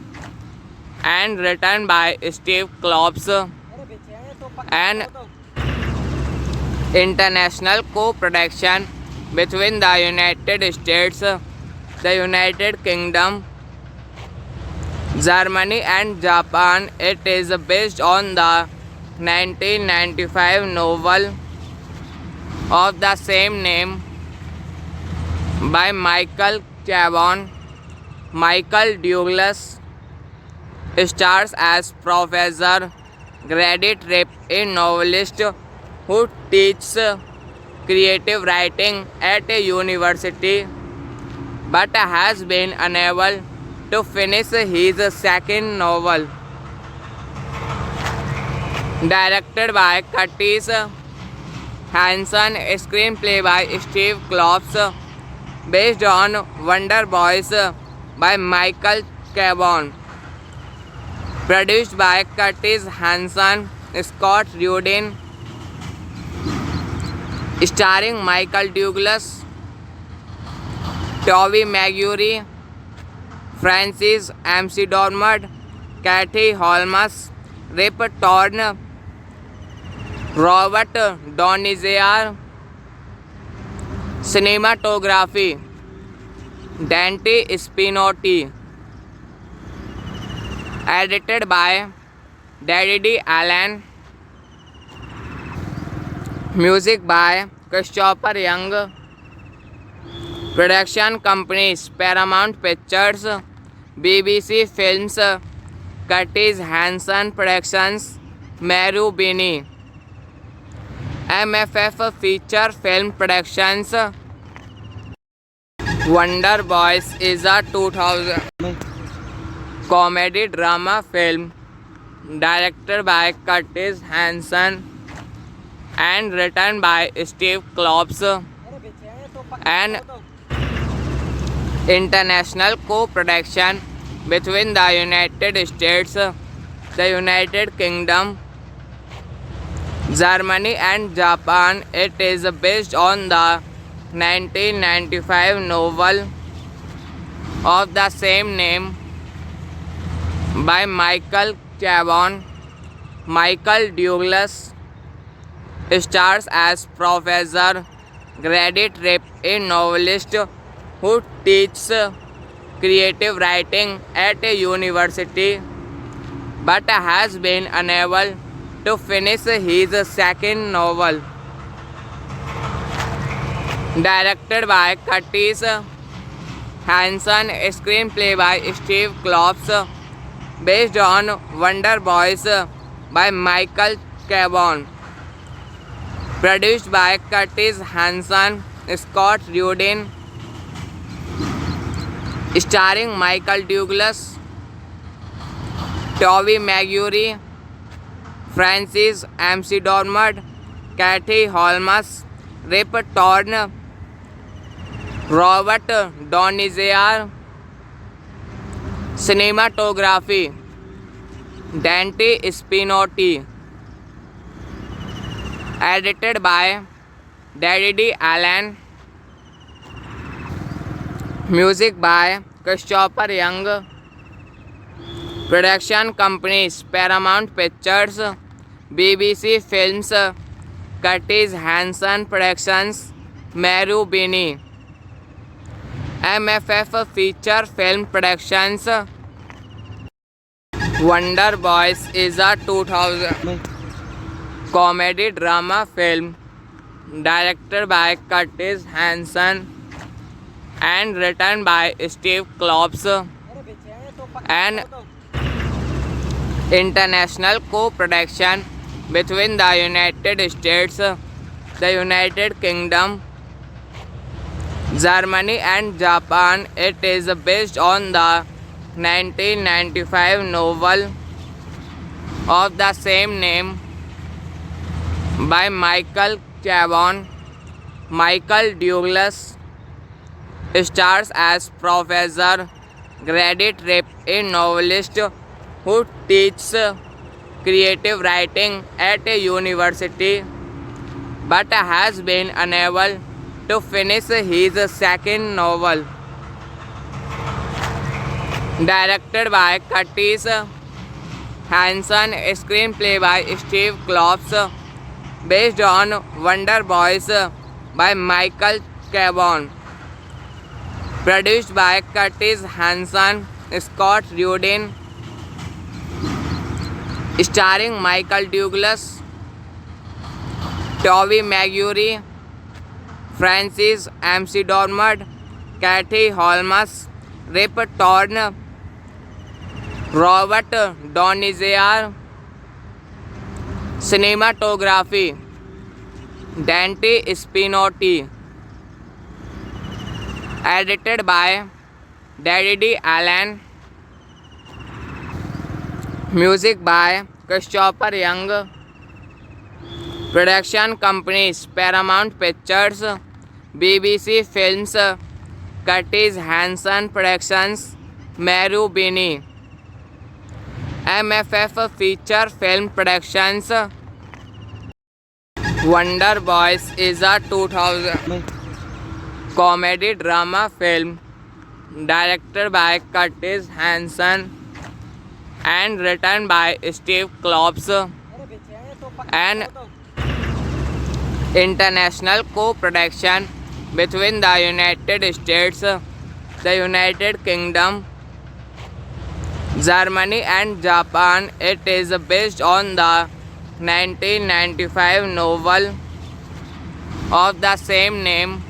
and written by Steve Klops, an international co-production between the United States, the United Kingdom, Germany and Japan. It is based on the 1995 novel of the same name by Michael Chabon. Michael Douglas stars as Professor Gradit Rip, a novelist who teaches creative writing at a university but has been unable to finish his second novel. Directed by Curtis Hanson, screenplay by Steve Klops, based on Wonder Boys by Michael Chabon. Produced by Curtis Hanson, Scott Rudin, starring Michael Douglas, Toby Maguire, Francis McDormand, Katie Holmes, Rip Torn, Robert Donizia. Cinematography Dante Spinotti. Edited by Daddy Allen. Music by Christopher Young. Production companies Paramount Pictures, BBC Films, Curtis Hanson Productions, Marubeni. MFF Feature Film Productions. Wonder Boys is a 2000 comedy drama film directed by Curtis Hanson and written by Steve Klops, an international co-production between the United States, the United Kingdom, Germany and Japan. It is based on the 1995 novel of the same name by Michael Chabon. Michael Douglas stars as Professor Grady Tripp, a novelist who teaches creative writing at a university but has been unable to finish his second novel. Directed by Curtis Hanson, screenplay by Steve Klops, based on Wonder Boys by Michael Chabon. Produced by Curtis Hanson, Scott Rudin. Starring Michael Douglas, Toby Maguire, Francis McDormand, Katie Holmes, Rip Torn, Robert Donizia. Cinematography Dante Spinotti. Edited by Daddy Allen. Music by Christopher Young. Production companies Paramount Pictures, BBC Films, Curtis Hanson Productions, Marubeni. MFF Feature Film Productions. Wonder Boys is a 2000 comedy drama film directed by Curtis Hanson and written by Steve Klops, an international co-production between the United States, the United Kingdom, Germany and Japan. It is based on the 1995 novel of the same name by Michael Chabon. Michael Douglas stars as Professor Grady Tripp, a novelist who teaches creative writing at a university but has been unable to finish his second novel. Directed by Curtis Hanson, screenplay by Steve Klops, based on Wonder Boys by Michael Chabon. Produced by Curtis Hanson, Scott Rudin. Starring Michael Douglas, Toby Maguire, Francis McDormand, Katie Holmes, Rip Torn, Robert Donizia. Cinematography Dante Spinotti. Edited by Daddy Allen. Music by Christopher Young. Production companies Paramount Pictures, BBC Films, Curtis Hanson Productions, Marubeni. MFF Feature Film Productions. Wonder Boys is a 2000 comedy drama film directed by Curtis Hanson and written by Steve Klops, an international co-production between the United States, the United Kingdom, Germany and Japan. It is based on the 1995 novel of the same name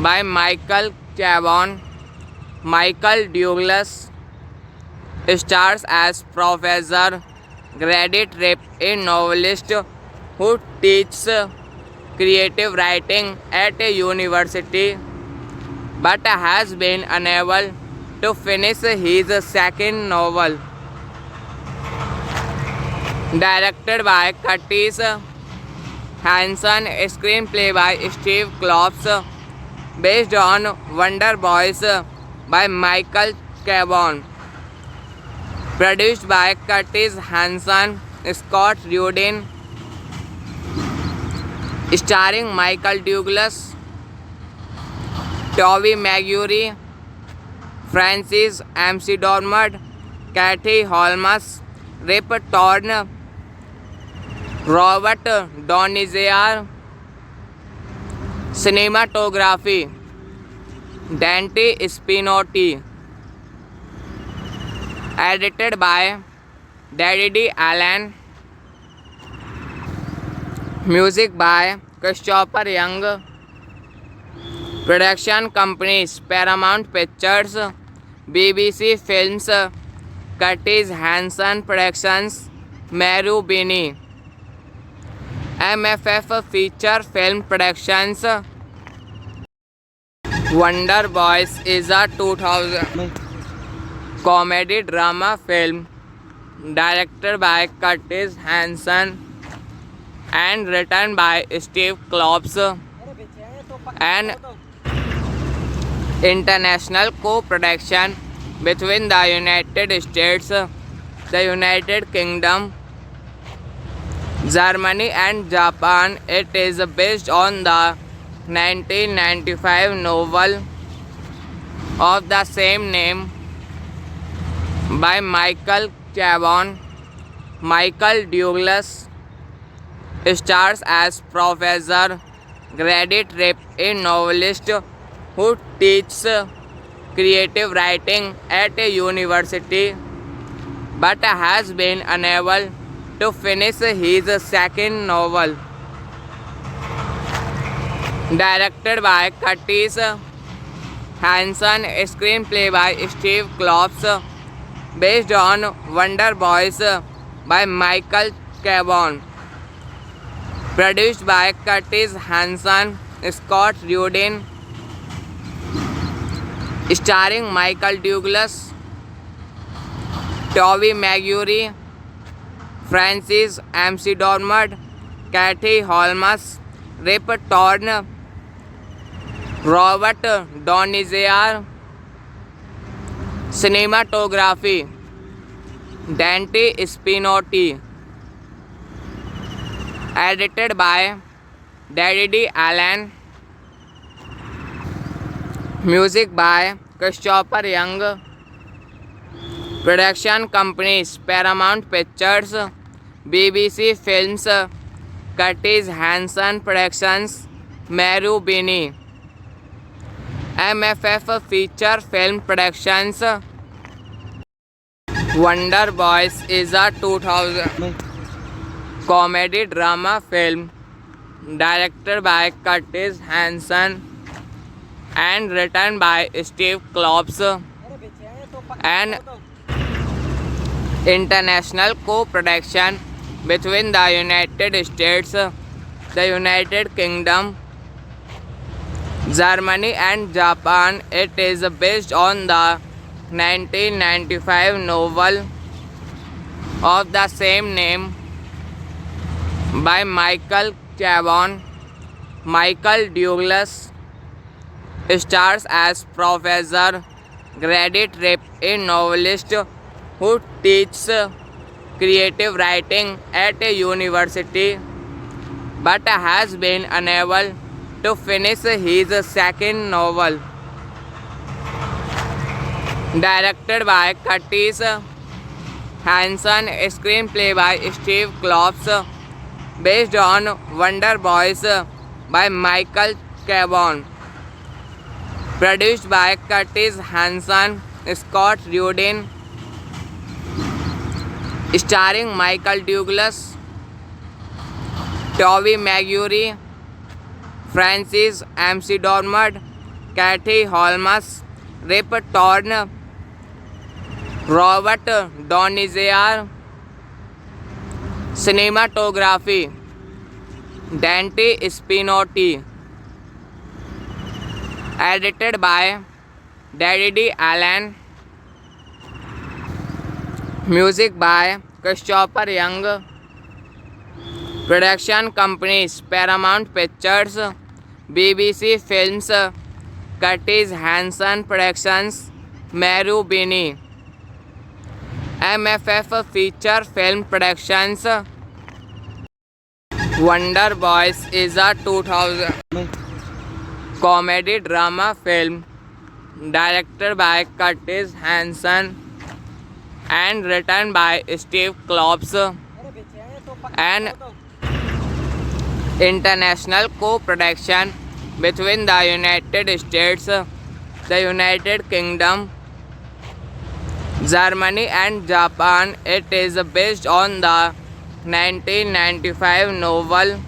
by Michael Chabon. Michael Douglas stars as Professor Grady Tripp, a novelist who teaches creative writing at a university but has been unable to finish his second novel. Directed by Curtis Hanson, screenplay by Steve Klops, based on Wonder Boys by Michael Chabon. Produced by Curtis Hanson, Scott Rudin, starring Michael Douglas, Tobey Maguire, Francis McDormand, Katie Holmes, Rip Torn, Robert Donizia. Cinematography Dante Spinotti. Edited by Daddy Allen. Music by Christopher Young. Production companies Paramount Pictures, BBC Films, Curtis Hanson Productions, Marubeni. MFF Feature Film Productions. Wonder Boys is a 2000 comedy drama film directed by Curtis Hanson and written by Steve Klops, an international co-production between the United States, the United Kingdom, Germany and Japan. It is based on the 1995 novel of the same name by Michael Chabon. Michael Douglas stars as Professor Grady Tripp, a novelist who teaches creative writing at a university but has been unable to finish his second novel. Directed by Curtis Hanson, screenplay by Steve Klops, based on Wonder Boys by Michael Chabon. Produced by Curtis Hanson, Scott Rudin, starring Michael Douglas, Tobey Maguire, Francis McDormand, Katie Holmes, Rip Torn, Robert Donizia. Cinematography Dante Spinotti. Edited by Daddy Allen. Music by Christopher Young. Production companies Paramount Pictures, BBC Films, Curtis Hanson Productions, Marubeni. MFF Feature Film Productions. Wonder Boys is a 2000 comedy drama film directed by Curtis Hanson and written by Steve Klops, an international co-production between the United States, the United Kingdom, Germany and Japan. It is based on the 1995 novel of the same name by Michael Chabon. Michael Douglas stars as Professor Grady Tripp, a novelist who teaches creative writing at a university but has been unable to finish his second novel. Directed by Curtis Hanson, screenplay by Steve Klops, based on Wonder Boys by Michael Chabon. Produced by Curtis Hanson, Scott Rudin, starring Michael Douglas, Tobey Maguire, Francis McDormand, Katie Holmes, Rip Torn, Robert Donizia. Cinematography Dante Spinotti. Edited by Daddy Allen. Music by Christopher Young. Production companies Paramount Pictures, BBC Films, Curtis Hanson Productions, Marubeni. MFF Feature Film Productions. Wonder Boys is a 2000 comedy drama film directed by Curtis Hanson and written by Steve Klops, an international co-production between the United States, the United Kingdom, Germany and Japan. It is based on the 1995 novel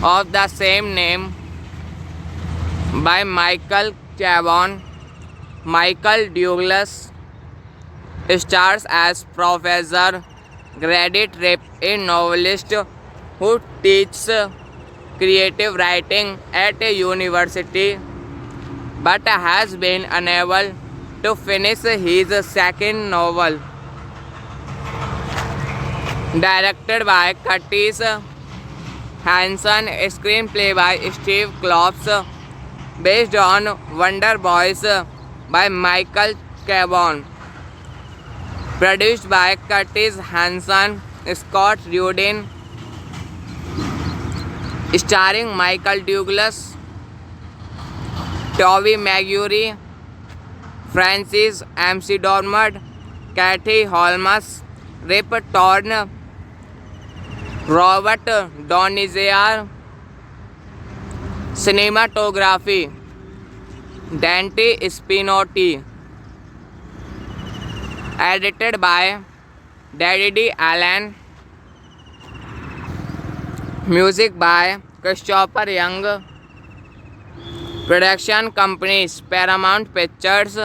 of the same name by Michael Chabon. Michael Douglas stars as Professor Grady Tripp, a novelist who teaches creative writing at a university but has been unable to finish his second novel. Directed by Curtis Hanson, screenplay by Steve Klops, based on Wonder Boys by Michael Chabon. Produced by Curtis Hanson, Scott Rudin, starring Michael Douglas, Tobey Maguire, Francis McDormand, Katie Holmes, Rip Torn, Robert Donizia. Cinematography Dante Spinotti. Edited by Daddy Allen. Music by Christopher Young. Production companies Paramount Pictures,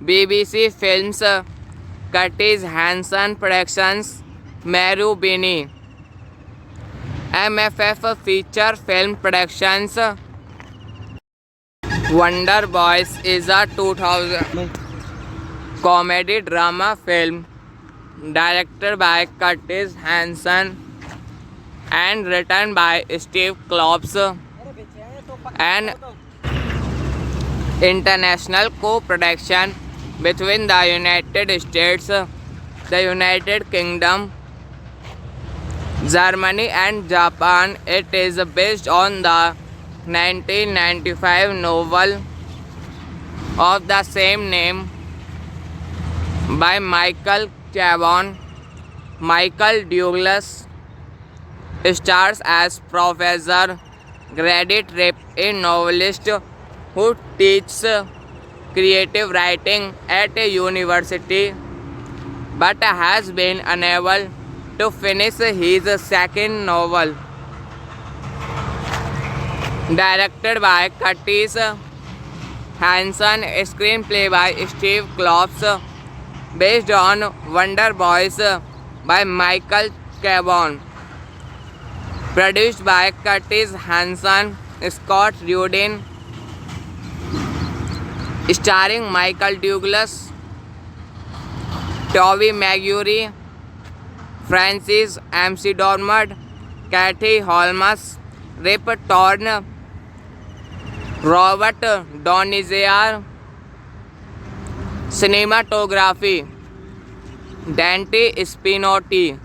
BBC Films, Curtis Hanson Productions, Marubeni. MFF Feature Film Productions. Wonder Boys is a 2000 comedy drama film directed by Curtis Hanson and written by Steve Klops, an international co-production between the United States, the United Kingdom, Germany and Japan. It is based on the 1995 novel of the same name by Michael Chabon. Michael Douglas stars as Professor Grady Tripp, a novelist who teaches creative writing at a university but has been unable to finish his second novel. Directed by Curtis Hanson, screenplay by Steve Klops, based on Wonder Boys by Michael Chabon. Produced by Curtis Hanson, Scott Rudin, starring Michael Douglas, Tobey Maguire, Francis McDormand, Katie Holmes, Rip Torn, Robert Donizia. Cinematography Dante Spinotti.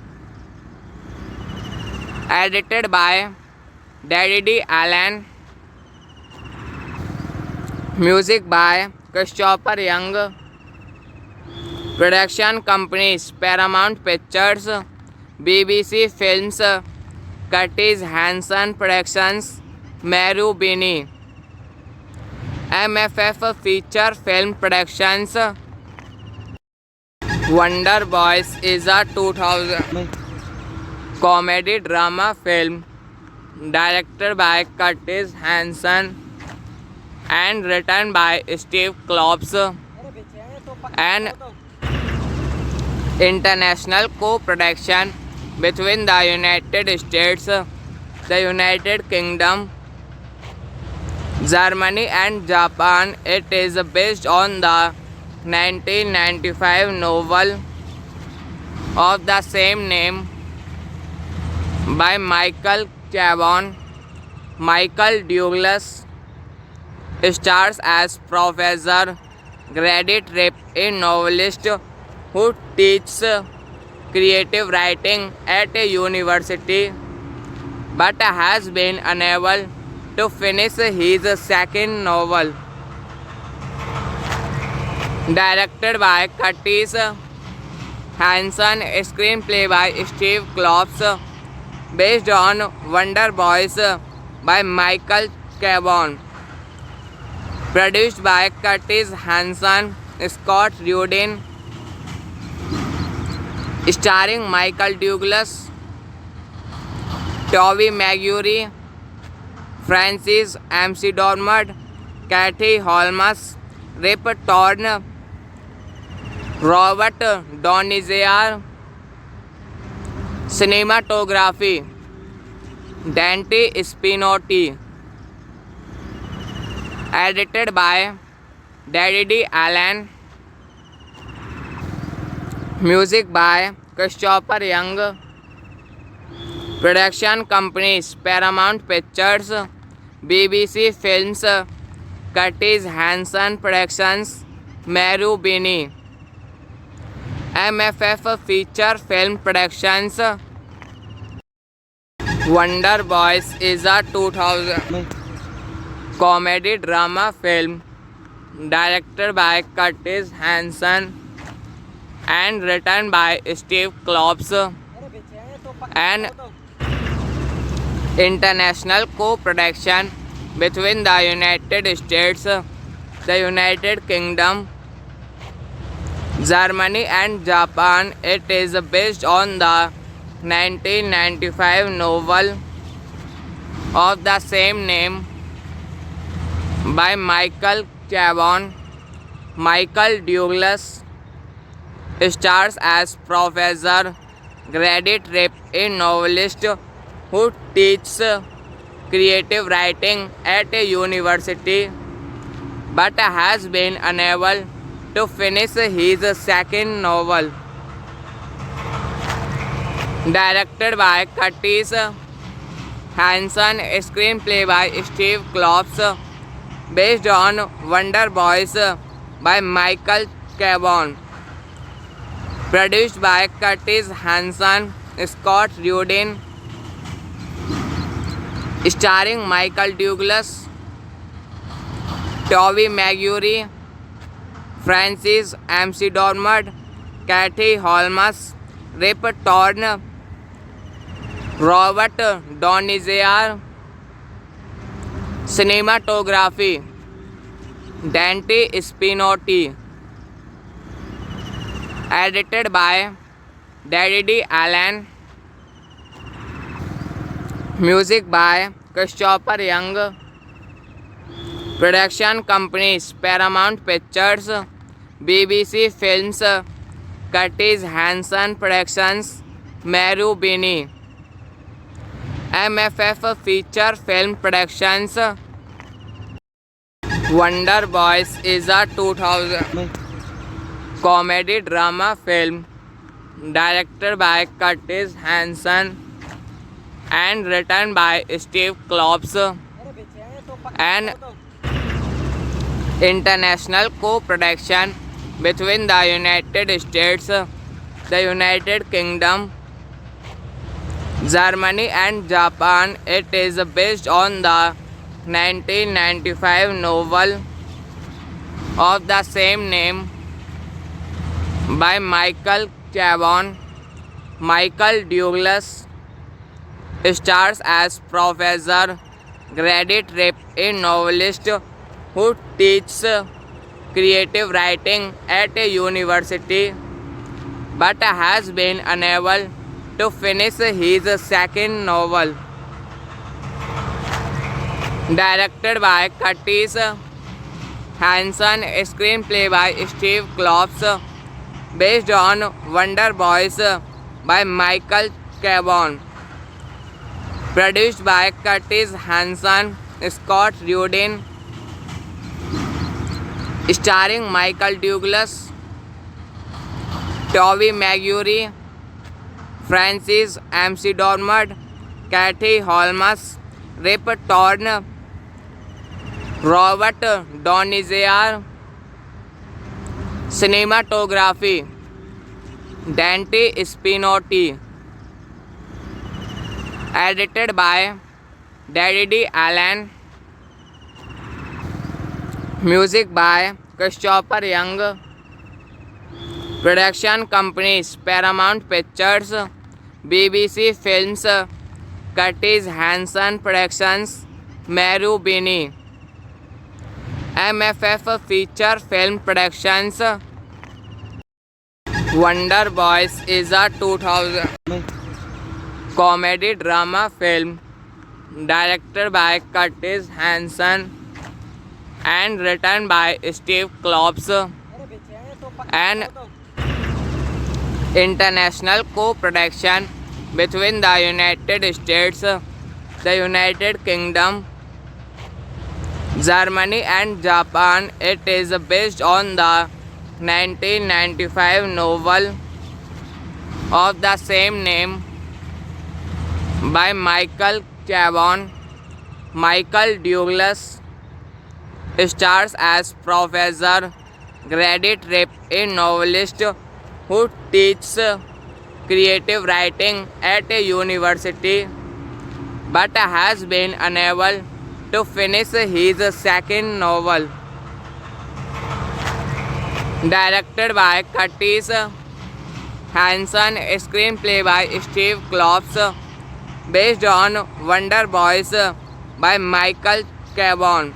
Edited by Daddy D. Allen. Music by Christopher Young. Production companies Paramount Pictures, BBC Films, Curtis Hanson Productions, Marubeni. MFF Feature Film Productions. Wonder Boys is a 2000 comedy drama film directed by Curtis Hanson and written by Steve Klops, an international co-production between the United States, the United Kingdom, Germany and Japan. It is based on the 1995 novel of the same name by Michael Chabon. Michael Douglas stars as Professor Grady Tripp, a novelist who teaches creative writing at a university but has been unable to finish his second novel. Directed by Curtis Hanson, screenplay by Steve Klops, based on Wonder Boys by Michael Chabon. Produced by Curtis Hanson, Scott Rudin. Starring Michael Douglas, Tobey Maguire, Francis McDormand, Katie Holmes, Rip Torn, Robert Donizer. Cinematography Dante Spinotti. Edited by Daddy D. Allen. Music by Christopher Young. Production companies Paramount Pictures, BBC Films, Curtis Hanson Productions, Marubeni. MFF Feature Film Productions. Wonder Boys is a 2000 comedy drama film directed by Curtis Hanson and written by Steve Klops, an international co-production between the United States, the United Kingdom, Germany and Japan. It is based on the 1995 novel of the same name by Michael Chabon. Michael Douglas stars as Professor Grady Tripp, a novelist who teaches creative writing at a university but has been unable to finish his second novel. Directed by Curtis Hanson, screenplay by Steve Klops, based on Wonder Boys by Michael Chabon. Produced by Curtis Hanson, Scott Rudin. Starring Michael Douglas, Tobey Maguire, Francis McDormand, Katie Holmes, Rip Torn, Robert Donizer. Cinematography Dante Spinotti. Edited by Daddy D. Allen. Music by Christopher Young. Production companies Paramount Pictures, BBC Films, Curtis Hanson Productions, Marubeni. MFF Feature Film Productions. Wonder Boys is a 2000 comedy drama film directed by Curtis Hanson and written by Steve Klops, an international co-production between the United States, the United Kingdom, Germany and Japan. It is based on the 1995 novel of the same name by Michael Chabon. Michael Douglas stars as Professor Grady Tripp, a novelist who teaches creative writing at a university but has been unable to finish his second novel. Directed by Curtis Hanson, screenplay by Steve Klops, based on Wonder Boys by Michael Chabon. Produced by Curtis Hanson, Scott Rudin, starring Michael Douglas, Tobey Maguire, Francis McDormand, Katie Holmes, Rip Torn, Robert Donizer. Cinematography Dante Spinotti. Edited by Daddy Allen. Music by Christopher Young. Production companies Paramount Pictures, BBC Films, Curtis Hanson Productions, Meru Bini. MFF Feature Film Productions. Wonder Boys is a 2000 comedy drama film directed by Curtis Hanson and written by Steve Klops, an international co-production between the United States, the United Kingdom, Germany and Japan. It is based on the 1995 novel of the same name by Michael Chabon. Michael Douglas stars as Professor Grady Tripp, a novelist who teaches creative writing at a university but has been unable to finish his second novel. Directed by Curtis Hanson, screenplay by Steve Klops, based on Wonder Boys by Michael Chabon.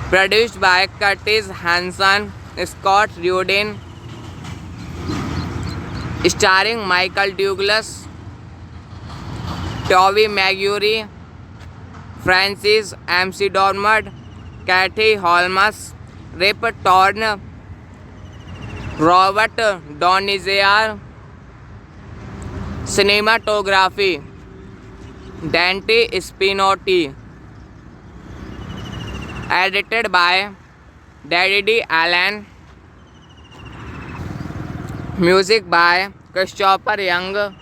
Produced by Curtis Hanson, Scott Rudin, starring Michael Douglas, Tobey Maguire, Francis McDormand, Katie Holmes, Rip Torn, Robert Donizer. Cinematography Dante Spinotti. Edited by Daddy Allen. Music by Christopher Young.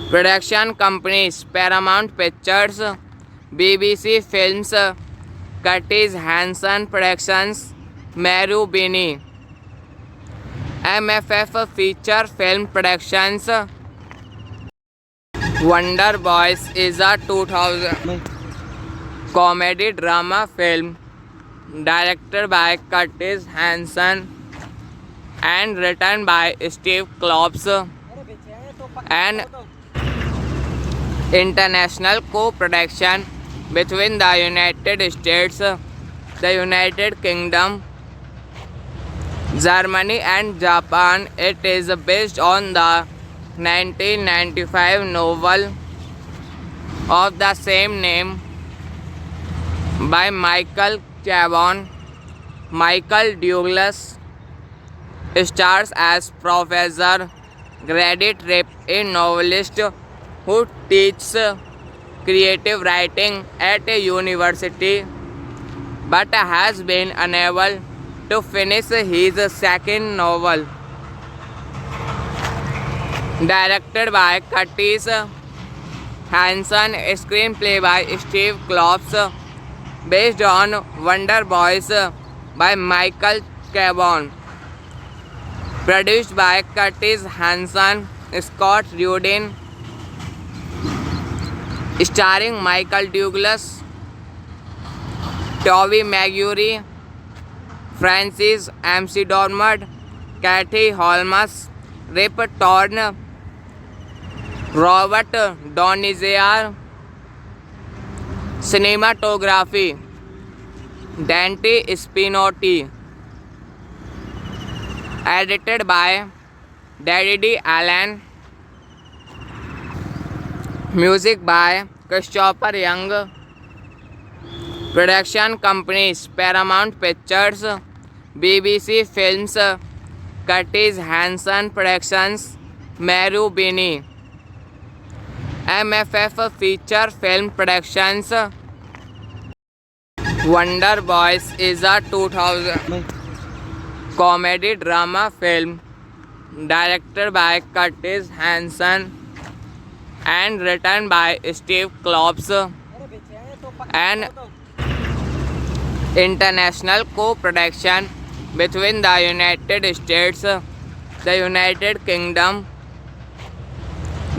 Production companies Paramount Pictures, BBC Films, Curtis Hanson Productions, Meru Bini. MFF Feature Film Productions. Wonder Boys is a 2000 comedy drama film directed by Curtis Hanson and written by Steve Klops, an international co-production between the United States, the United Kingdom, Germany and Japan. It is based on the 1995 novel of the same name by Michael Chabon. Michael Douglas stars as Professor Grady Tripp, a novelist who teaches creative writing at a university but has been unable to finish his second novel. Directed by Curtis Hanson, screenplay by Steve Klops, based on Wonder Boys by Michael Chabon. Produced by Curtis Hanson, Scott Rudin, starring Michael Douglas, Tobey Maguire, Francis McDormand, Katie Holmes, Rip Torn, Robert Downey Jr. Cinematography Dante Spinotti. Edited by Daddy Allen. Music by Christopher Young. Production companies Paramount Pictures, BBC Films, Curtis Hanson Productions, Marubeni. MFF Feature Film Productions. Wonder Boys is a 2000 comedy drama film directed by Curtis Hanson and written by Steve Klops, an international co-production between the United States, the United Kingdom,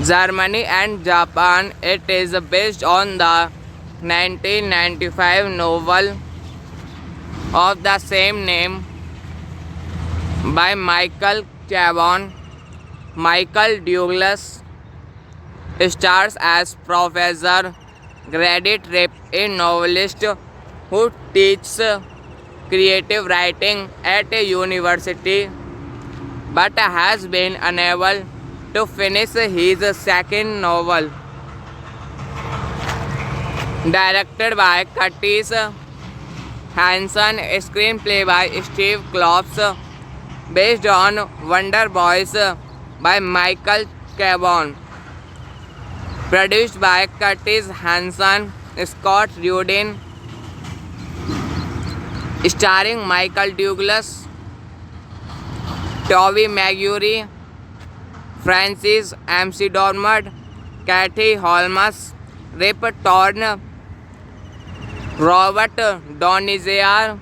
Germany and Japan. It is based on the 1995 novel of the same name by Michael Chabon. Michael Douglas stars as Professor Grady Tripp, a novelist who teaches creative writing at a university but has been unable to finish his second novel. Directed by Curtis Hanson, screenplay by Steve Klops, based on Wonder Boys by Michael Chabon. Produced by Curtis Hanson, Scott Rudin. Starring Michael Douglas, Tobey Maguire, Francis McDormand, Katie Holmes, Rip Torn, Robert Downey Jr.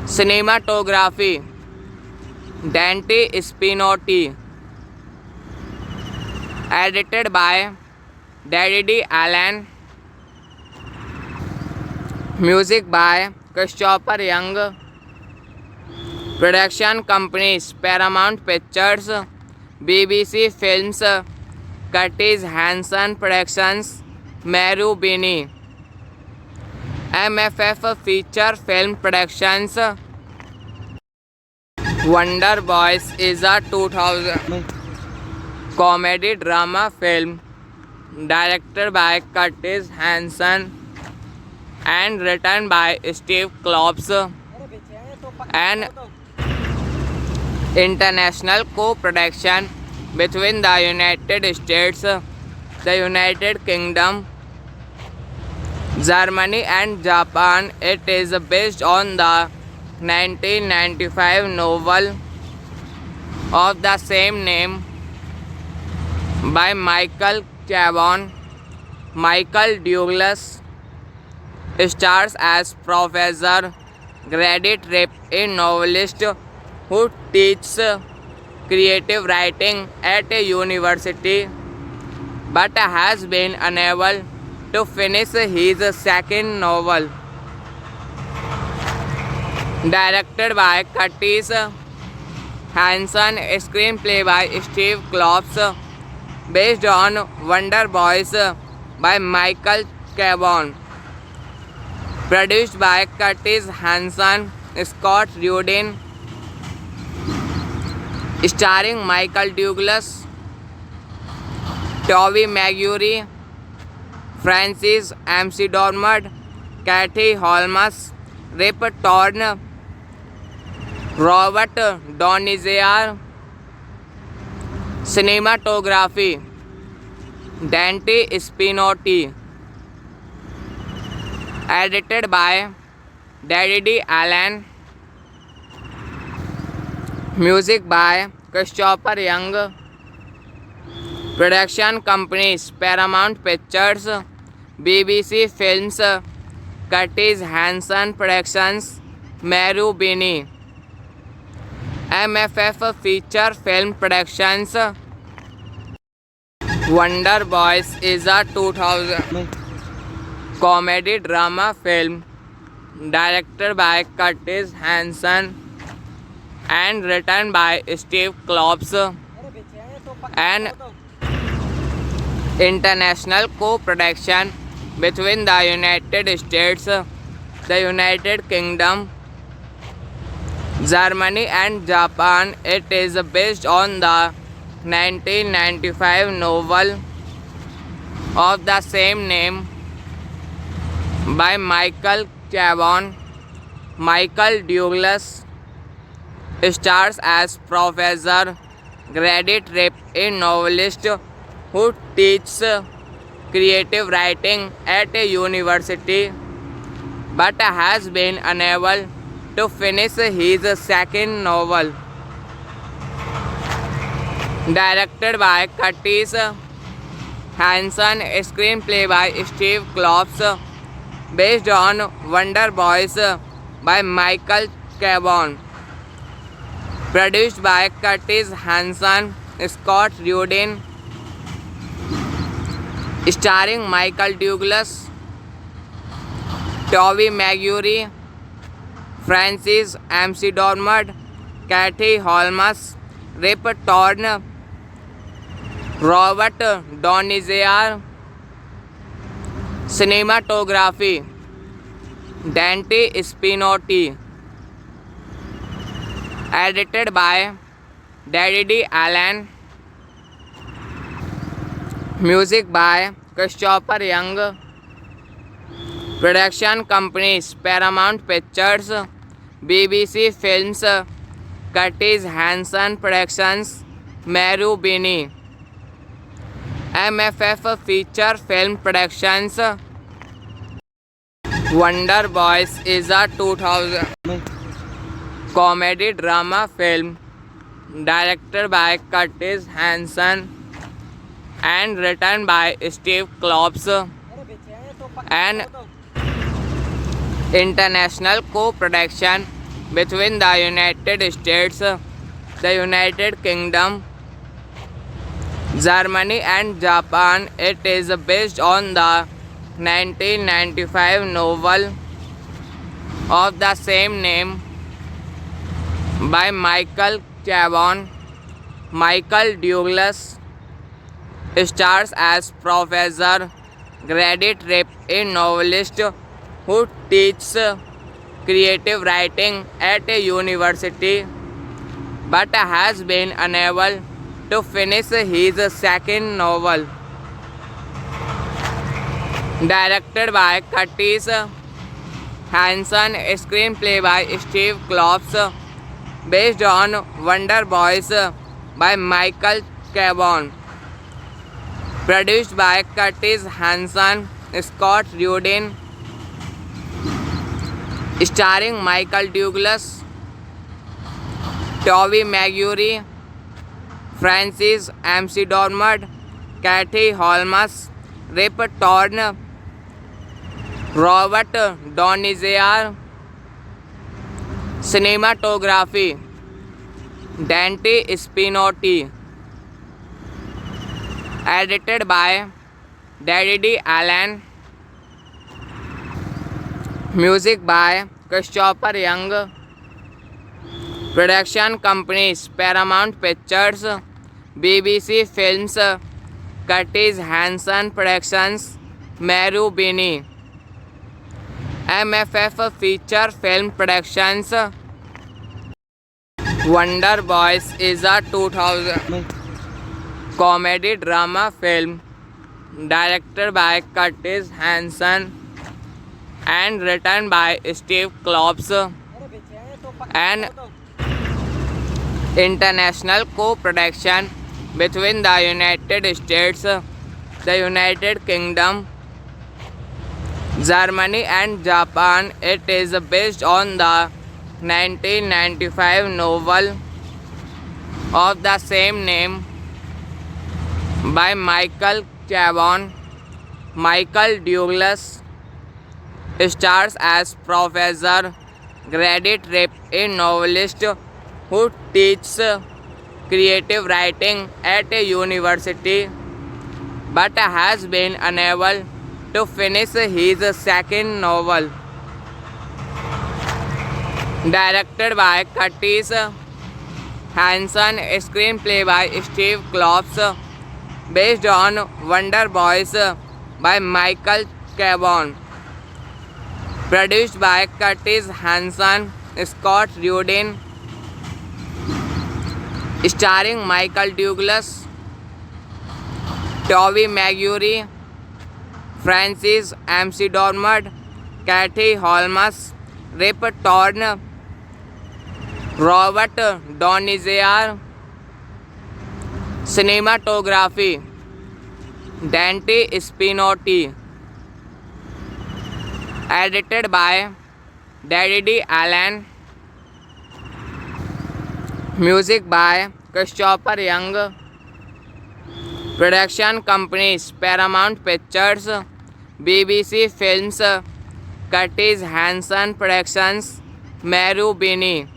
Cinematography Dante Spinotti. Edited by Daddy Allen. Music by Christopher Young. Production companies Paramount Pictures, BBC Films, Curtis Hanson Productions, Marubeni. MFF Feature Film Productions. Wonder Boys is a 2000 comedy drama film directed by Curtis Hanson and written by Steve Klops, an international co-production between the United States, the United Kingdom, Germany and Japan. It is based on the 1995 novel of the same name by Michael Chabon. Michael Douglas stars as Professor Grady Tripp, a novelist who teaches creative writing at a university but has been unable to finish his second novel. Directed by Curtis Hanson, screenplay by Steve Klops, based on Wonder Boys by Michael Chabon. Produced by Curtis Hanson, Scott Rudin. Starring Michael Douglas, Tobey Maguire, Francis McDormand, Katie Holmes, Rip Torn, Robert Downey Jr. Cinematography Dante Spinotti. Edited by Daddy Allen. Music by Christopher Young. Production companies Paramount Pictures, BBC Films, Curtis Hanson Productions, Marubeni. MFF Feature Film Productions. Wonder Boys is a 2000 comedy drama film directed by Curtis Hanson and written by Steve Klops, an international co-production between the United States, the United Kingdom, Germany and Japan. It is based on the 1995 novel of the same name by Michael Chabon. Michael Douglas stars as Professor Grady Tripp, a novelist who teaches creative writing at a university but has been unable to finish his second novel. Directed by Curtis Hanson, screenplay by Steve Klops, based on Wonder Boys by Michael Chabon. Produced by Curtis Hanson, Scott Rudin, starring Michael Douglas, Tobey Maguire, Francis McDormand, Katie Holmes, Rip Torn, Robert Donizer. Cinematography Dante Spinotti. Edited by Daddy Allen. Music by Christopher Young. Production companies Paramount Pictures, BBC Films, Curtis Hanson Productions, Meru Bini. MFF Feature Film Productions. Wonder Boys is a 2000 comedy drama film directed by Curtis Hanson and written by Steve Klops, an international co-production between the United States, the United Kingdom, Germany and Japan. It is based on the 1995 novel of the same name by Michael Chabon. Michael Douglas stars as Professor Grady Tripp, a novelist who teaches creative writing at a university but has been unable to finish his second novel. Directed by Curtis Hanson, screenplay by Steve Klops, based on Wonder Boys by Michael Chabon. Produced by Curtis Hanson, Scott Rudin, starring Michael Douglas, Tobey Maguire, Francis McDormand, Katie Holmes, Rip Torn, Robert Donizer. Cinematography Dante Spinotti. Edited by Daddy Allen. Music by Christopher Young. Production companies Paramount Pictures, BBC Films, Curtis Hanson Productions, Meru Bini. MFF Feature Film Productions. Wonder Boys is a 2000 comedy drama film directed by Curtis Hanson and written by Steve Klops, an international co-production between the United States, the United Kingdom, Germany and Japan. It is based on the 1995 novel of the same name by Michael Chabon. Michael Douglas stars as Professor Grady Tripp, a novelist who teaches creative writing at a university but has been unable to finish his second novel. Directed by Curtis Hanson, screenplay by Steve Klops, based on Wonder Boys by Michael Chabon. Produced by Curtis Hanson, Scott Rudin, starring Michael Douglas, Toby Maguire, Francis McDormand, Kathy Holmes, Rip Torn, Robert Donizer. Cinematography Dante Spinotti. Edited by Daddy Allen. Music by Christopher Young. Production companies Paramount Pictures, BBC Films, Curtis Hanson Productions, Marubeni.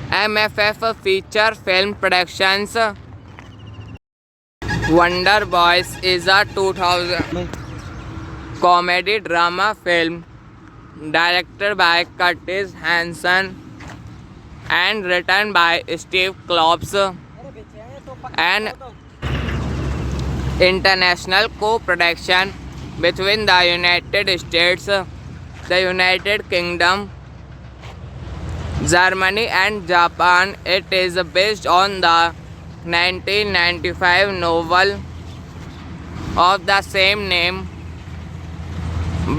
MFF Feature Film Productions. Wonder Boys is a 2000 comedy drama film directed by Curtis Hanson and written by Steve Klops, an international co-production between the United States, the United Kingdom, Germany and Japan. It is based on the 1995 novel of the same name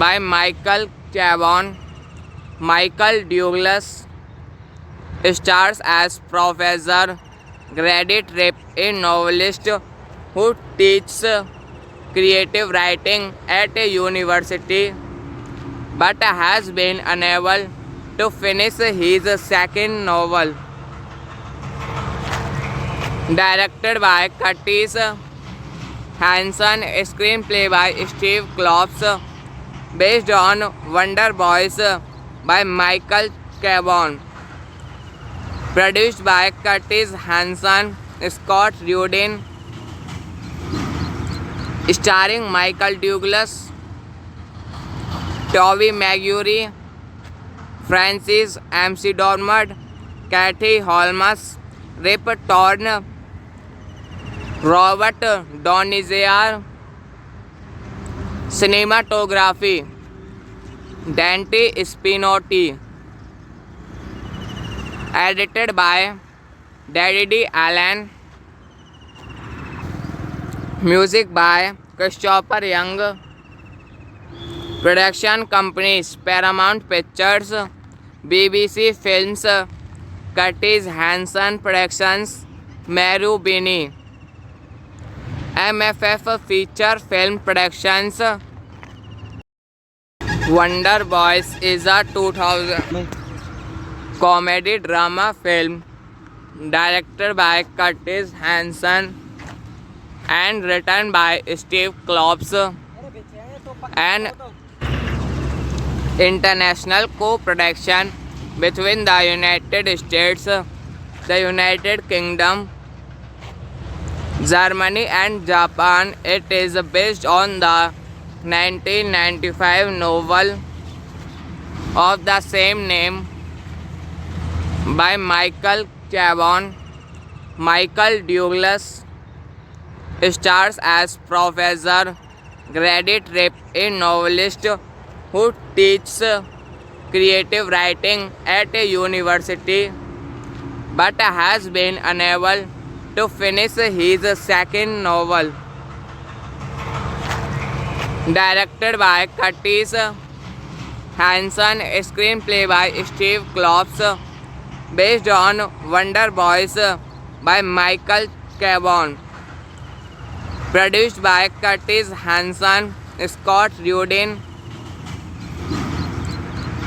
by Michael Chabon. Michael Douglas stars as Professor Grady Tripp, a novelist who teaches creative writing at a university but has been unable to finish his second novel. Directed by Curtis Hanson, screenplay by Steve Klops, based on Wonder Boys by Michael Chabon. Produced by Curtis Hanson, Scott Rudin, starring Michael Douglas, Toby Maguire, Francis McDormand, Kathy Holmes, Rip Torn, Robert Donizer. Cinematography Dante Spinotti. Edited by Daddy Allen. Music by Christopher Young. Production companies Paramount Pictures, BBC Films, Curtis Hanson Productions, Marubeni. MFF Feature Film Productions. Wonder Boys is a 2000 comedy drama film directed by Curtis Hanson and written by Steve Klops, an international co-production between the United States, the United Kingdom, Germany and Japan. It is based on the 1995 novel of the same name by Michael Chabon. Michael Douglas stars as Professor Grady Tripp, a novelist who teaches creative writing at a university but has been unable to finish his second novel. Directed by Curtis Hanson, screenplay by Steve Klops, based on Wonder Boys by Michael Chabon. Produced by Curtis Hanson, Scott Rudin,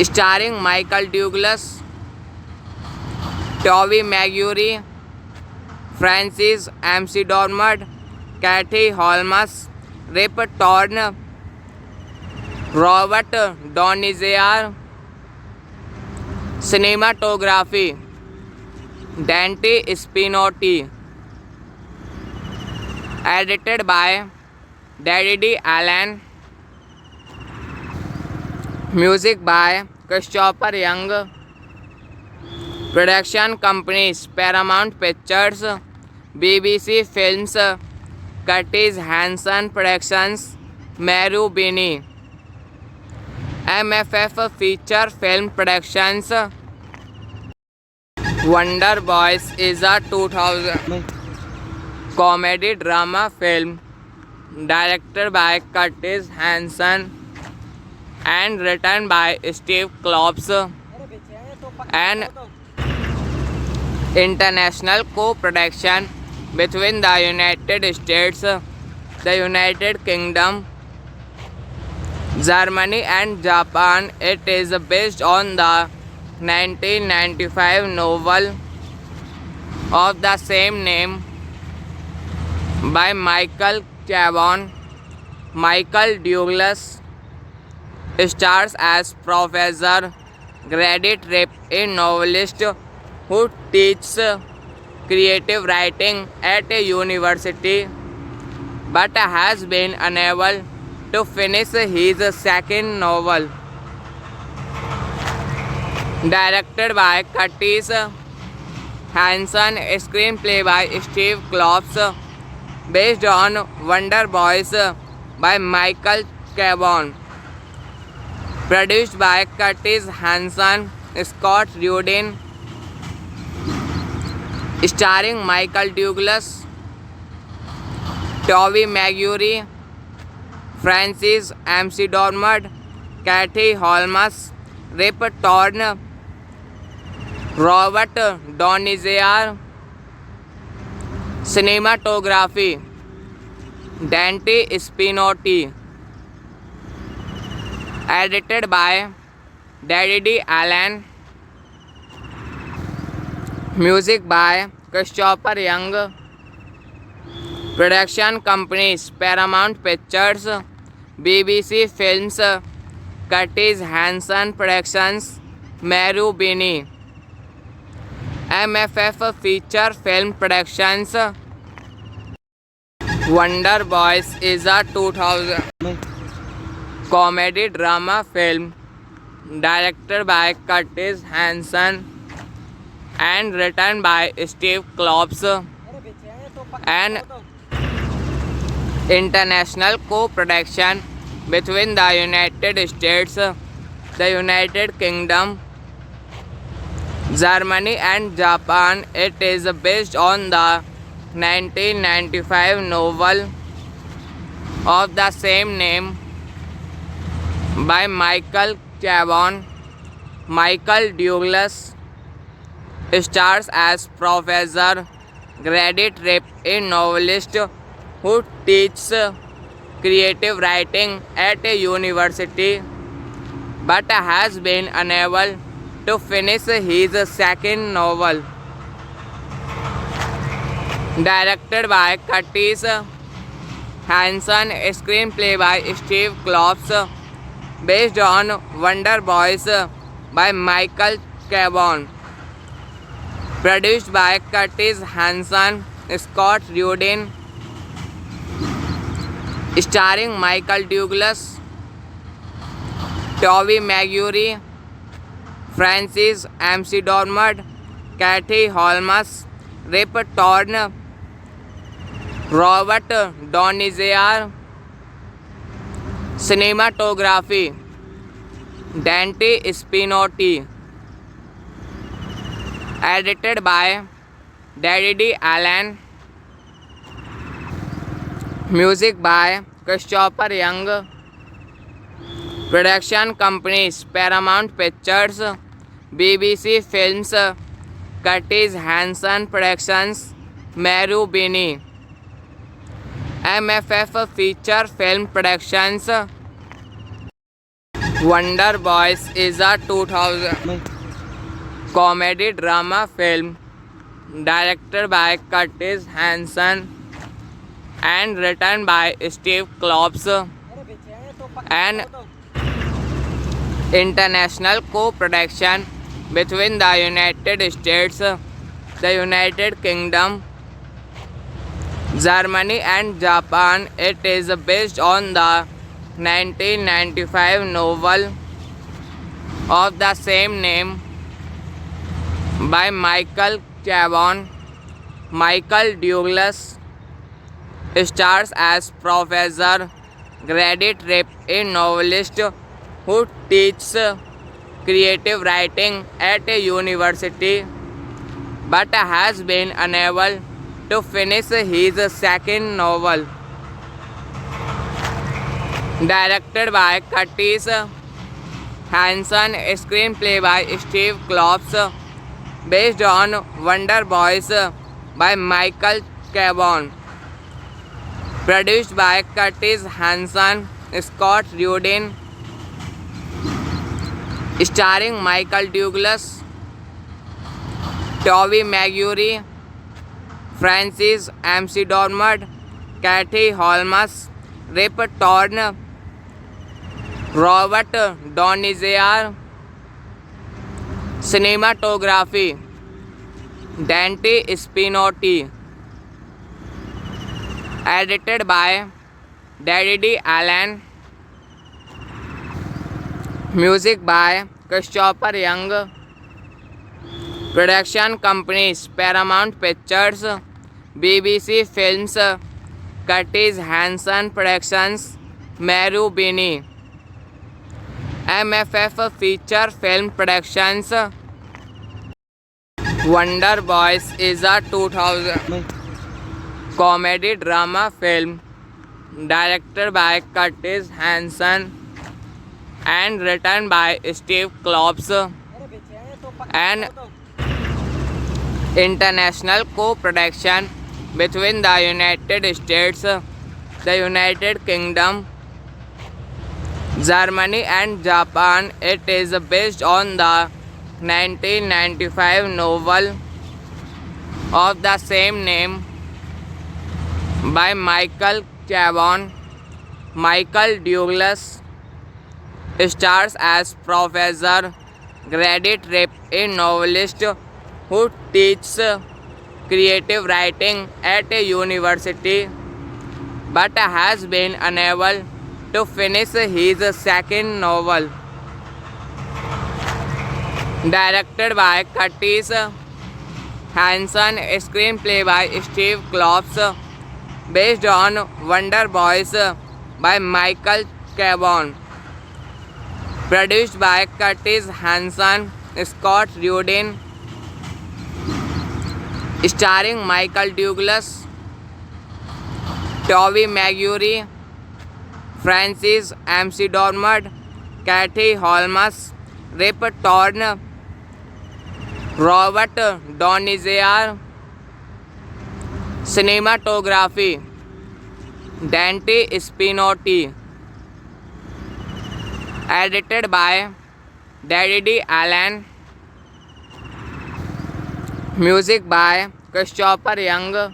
starring Michael Douglas, Toby Maguire, Francis McDormand, Kathy Holmes, Rip Torn, Robert Donizer. Cinematography Dante Spinotti. Edited by Daddy D. Allen. Music by Christopher Young. Production companies Paramount Pictures, BBC Films, Curtis Hanson Productions, Marubeni. MFF Feature Film Productions. Wonder Boys is a 2000 comedy drama film directed by Curtis Hanson and written by Steve Klops, an international co-production between the United States, the United Kingdom, Germany and Japan. It is based on the 1995 novel of the same name by Michael Chabon. Michael Douglas stars as Professor Grady Tripp, a novelist who teaches creative writing at a university but has been unable to finish his second novel. Directed by Curtis Hanson, screenplay by Steve Klops, based on Wonder Boys by Michael Chabon. Produced by Curtis Hanson, Scott Rudin, starring Michael Douglas, Tobey Maguire, Francis McDormand, Katie Holmes, Rip Torn, Robert Donizia. Cinematography Dante Spinotti. Edited by Daddy D. Allen. Music by Christopher Young. Production companies Paramount Pictures, BBC Films, Curtis Hanson Productions, Marubeni. MFF Feature Film Productions. Wonder Boys is a 2000 comedy drama film directed by Curtis Hanson and written by Steve Klops, an international co-production between the United States, the United Kingdom, Germany and Japan. It is based on the 1995 novel of the same name by Michael Chabon. Michael Douglas stars as Professor Grady Tripp, a novelist who teaches creative writing at a university but has been unable to finish his second novel. Directed by Curtis Hanson, screenplay by Steve Klops, based on Wonder Boys by Michael Chabon. Produced by Curtis Hanson, Scott Rudin, starring Michael Douglas, Tobey Maguire, Francis McDormand, Katie Holmes, Rip Torn, Robert Donizia. Cinematography Dante Spinotti. Edited by Daddy D. Allen. Music by Christopher Young. Production companies Paramount Pictures, BBC Films, Curtis Hanson Productions, Marubeni. MFF Feature Film Productions. Wonder Boys is a 2000 comedy drama film directed by Curtis Hanson and written by Steve Klops, an international co-production between the United States, the United Kingdom, Germany and Japan. It is based on the 1995 novel of the same name by Michael Chabon. Michael Douglas stars as Professor Grady Tripp, a novelist who teaches creative writing at a university but has been unable to finish his second novel. Directed by Curtis Hanson, screenplay by Steve Klops, based on Wonder Boys by Michael Chabon. Produced by Curtis Hanson, Scott Rudin, starring Michael Douglas, Tobey Maguire, Francis McDormand, Katie Holmes, Rip Torn, Robert Donizer. Cinematography Dante Spinotti. Edited by Daddy Allen. Music by Christopher Young. Production companies Paramount Pictures, BBC Films, Curtis Hanson Productions, Meru Bini. MFF Feature Film Productions. Wonder Boys is a 2000 comedy drama film directed by Curtis Hanson and written by Steve Klops, an international co-production between the United States, the United Kingdom, Germany and Japan. It is based on the 1995 novel of the same name by Michael Chabon. Michael Douglas stars as Professor Grady Tripp, a novelist who teaches creative writing at a university but has been unable to finish his second novel. Directed by Curtis Hanson, screenplay by Steve Klops, based on Wonder Boys by Michael Chabon. Produced by Curtis Hanson, Scott Rudin, starring Michael Douglas, Tobey Maguire, Francis McDormand, Katie Holmes, Rip Torn, Robert Donizer. Cinematography Dante Spinotti. Edited by Daddy Allen. Music by Christopher Young.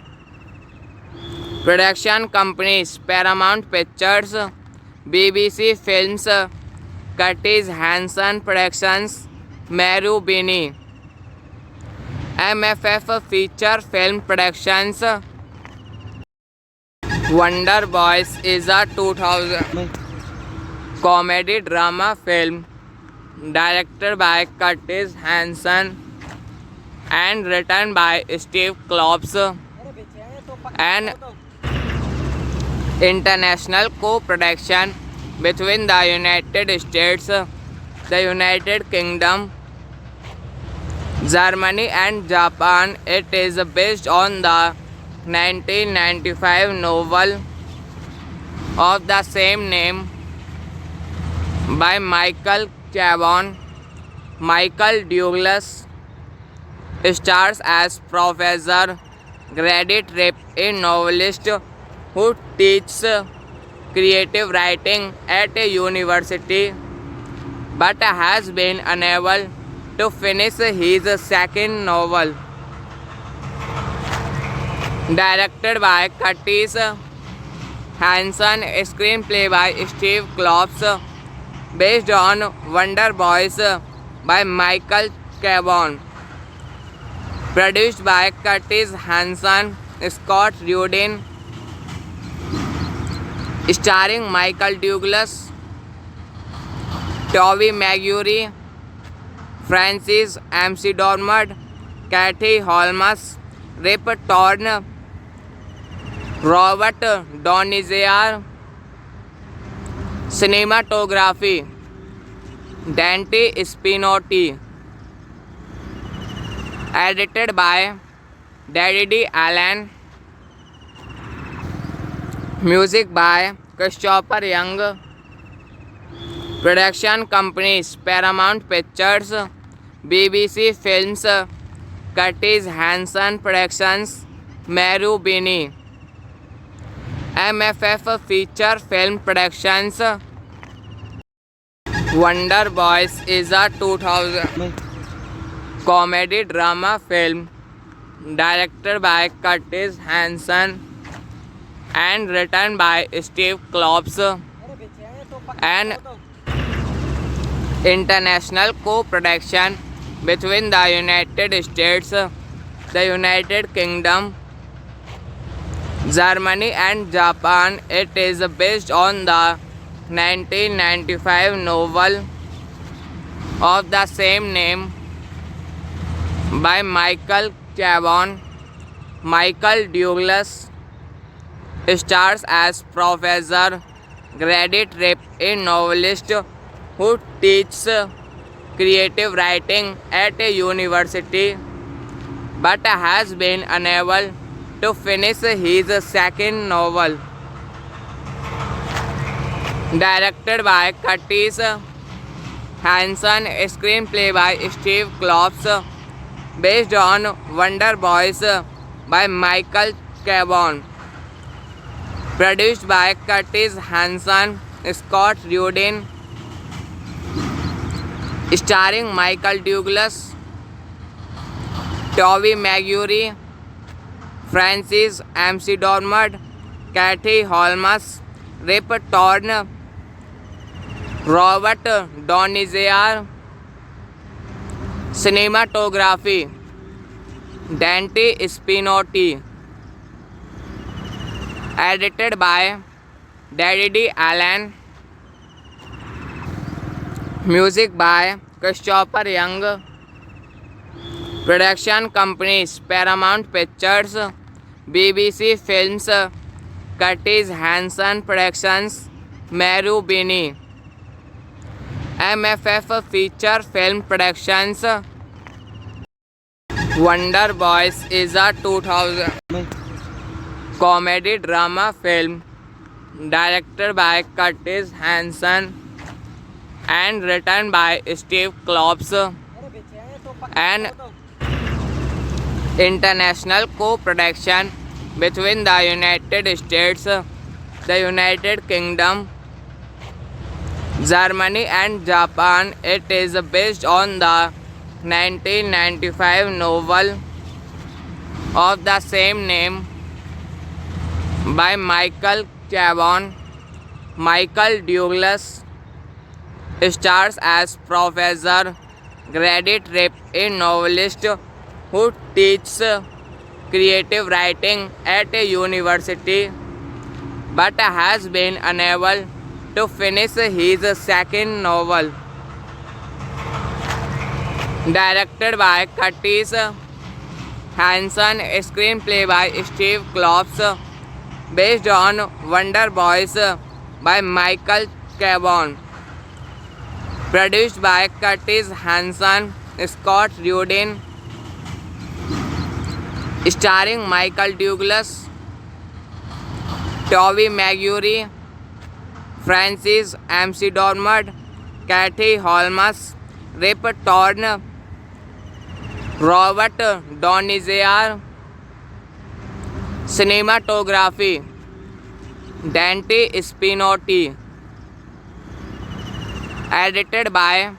Production companies Paramount Pictures, BBC Films, Curtis Hanson Productions, Meru Bini. MFF Feature Film Productions. Wonder Boys is a 2000 comedy drama film directed by Curtis Hanson and written by Steve Klops, an international co-production between the United States, the United Kingdom, Germany and Japan. It is based on the 1995 novel of the same name by Michael Chabon. Michael Douglas stars as Professor Grady Tripp, a novelist who teaches creative writing at a university but has been unable to finish his second novel. Directed by Curtis Hanson, screenplay by Steve Klops, based on Wonder Boys by Michael Chabon. Produced by Curtis Hanson, Scott Rudin, starring Michael Douglas, Tobey Maguire, Francis McDormand, Katie Holmes, Rip Torn, Robert Donizia. Cinematography Dante Spinotti. Edited by Daddy Allen. Music by Christopher Young. Production companies Paramount Pictures, BBC Films, Curtis Hanson Productions, Meru Bini. MFF Feature Film Productions. Wonder Boys is a 2000 comedy drama film directed by Curtis Hanson and written by Steve Klops, an international co-production between the United States, the United Kingdom, Germany and Japan. It is based on the 1995 novel of the same name by Michael Chabon. Michael Douglas stars as Professor Grady Tripp, a novelist who teaches creative writing at a university but has been unable to finish his second novel. Directed by Curtis Hanson, screenplay by Steve Klops, based on Wonder Boys by Michael Chabon. Produced by Curtis Hanson, Scott Rudin. Starring Michael Douglas, Tobey Maguire, Francis McDormand, Katie Holmes, Rip Torn, Robert Donizia. Cinematography Dante Spinotti. Edited by Daddy Allen. Music by Christopher Young. Production companies Paramount Pictures, BBC Films, Curtis Hanson Productions, Meru Bini. MFF Feature Film Productions. Wonder Boys is a 2000 comedy drama film directed by Curtis Hanson and written by Steve Klops, an international co-production between the United States, the United Kingdom, Germany and Japan. It is based on the 1995 novel of the same name by Michael Chabon. Michael Douglas stars as Professor Grady Tripp, a novelist who teaches creative writing at a university but has been unable to finish his second novel. Directed by Curtis Hanson, screenplay by Steve Klops, based on Wonder Boys by Michael Chabon. Produced by Curtis Hanson, Scott Rudin. Starring Michael Douglas, Tobey Maguire, Francis McDormand, Katie Holmes, Rip Torn, Robert Donizia. Cinematography Dante Spinotti. Edited by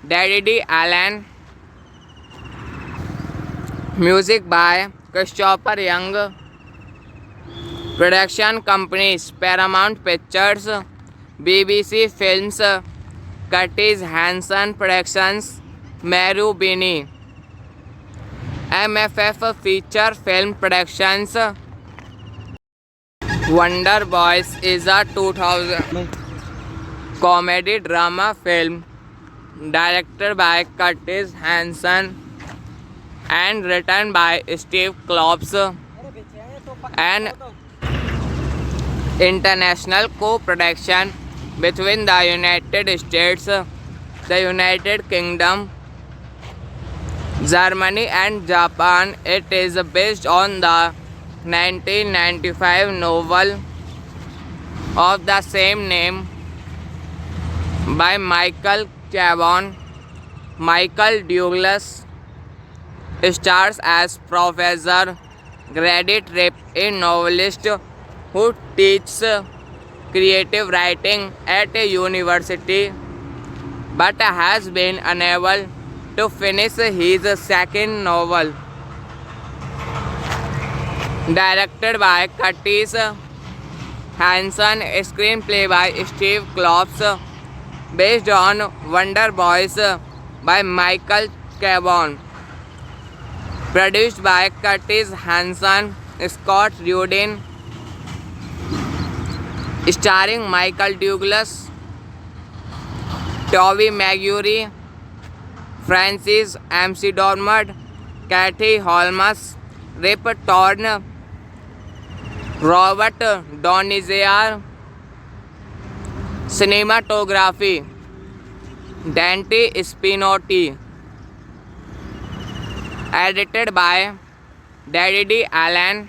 Daddy Allen. Music by Christopher Young. Production companies Paramount Pictures, BBC Films, Curtis Hanson Productions, Meru Bini. MFF Feature Film Productions. Wonder Boys is a 2000 comedy drama film directed by Curtis Hanson and written by Steve Klops, an international co-production between the United States, the United Kingdom, Germany and Japan. It is based on the 1995 novel of the same name by Michael Chabon. Michael Douglas stars as Professor Grady Tripp, a novelist who teaches creative writing at a university but has been unable to finish his second novel. Directed by Curtis Hanson, screenplay by Steve Klops, based on Wonder Boys by Michael Chabon. Produced by Curtis Hanson, Scott Rudin, starring Michael Douglas, Tobey Maguire, Francis McDormand, Katie Holmes, Rip Torn, Robert Donizia. Cinematography Dante Spinotti. Edited by Daddy Allen.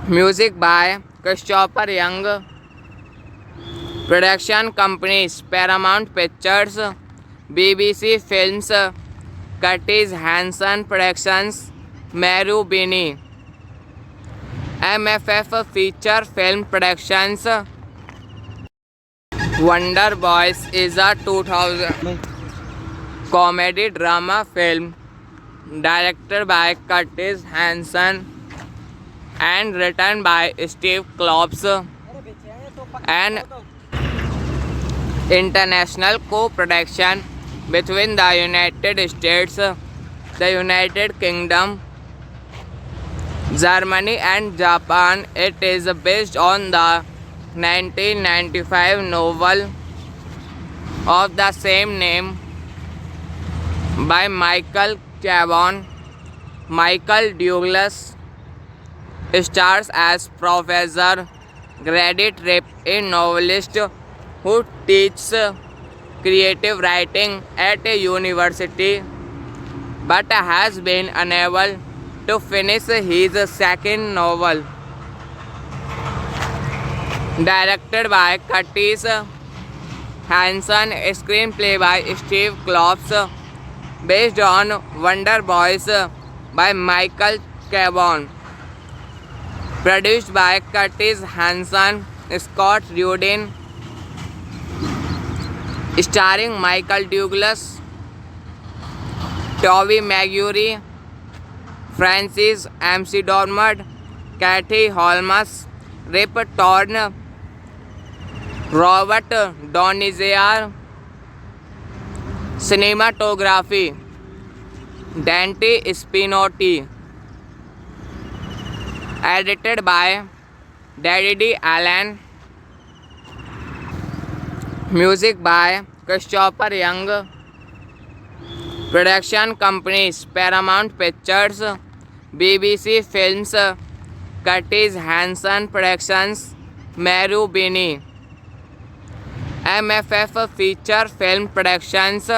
Music by Christopher Young. Production companies Paramount Pictures, BBC Films, Curtis Hanson Productions, Meru Bini. MFF Feature Film Productions. Wonder Boys is a 2000 comedy drama film directed by Curtis Hanson and written by Steve Klops, an international co-production between the United States, the United Kingdom, Germany and Japan. It is based on the 1995 novel of the same name by Michael Chabon. Michael Douglas stars as Professor Grady Tripp, a novelist who teaches creative writing at a university but has been unable to finish his second novel. Directed by Curtis Hanson, screenplay by Steve Klops, based on Wonder Boys by Michael Chabon. Produced by Curtis Hanson, Scott Rudin, starring Michael Douglas, Tobey Maguire, Francis McDormand, Katie Holmes, Rip Torn, Robert Donizia. Cinematography Dante Spinotti. Edited by Daddy Allen. Music by Christopher Young. Production companies Paramount Pictures, BBC Films, Curtis Hanson Productions, Meru Bini. MFF Feature Film Productions.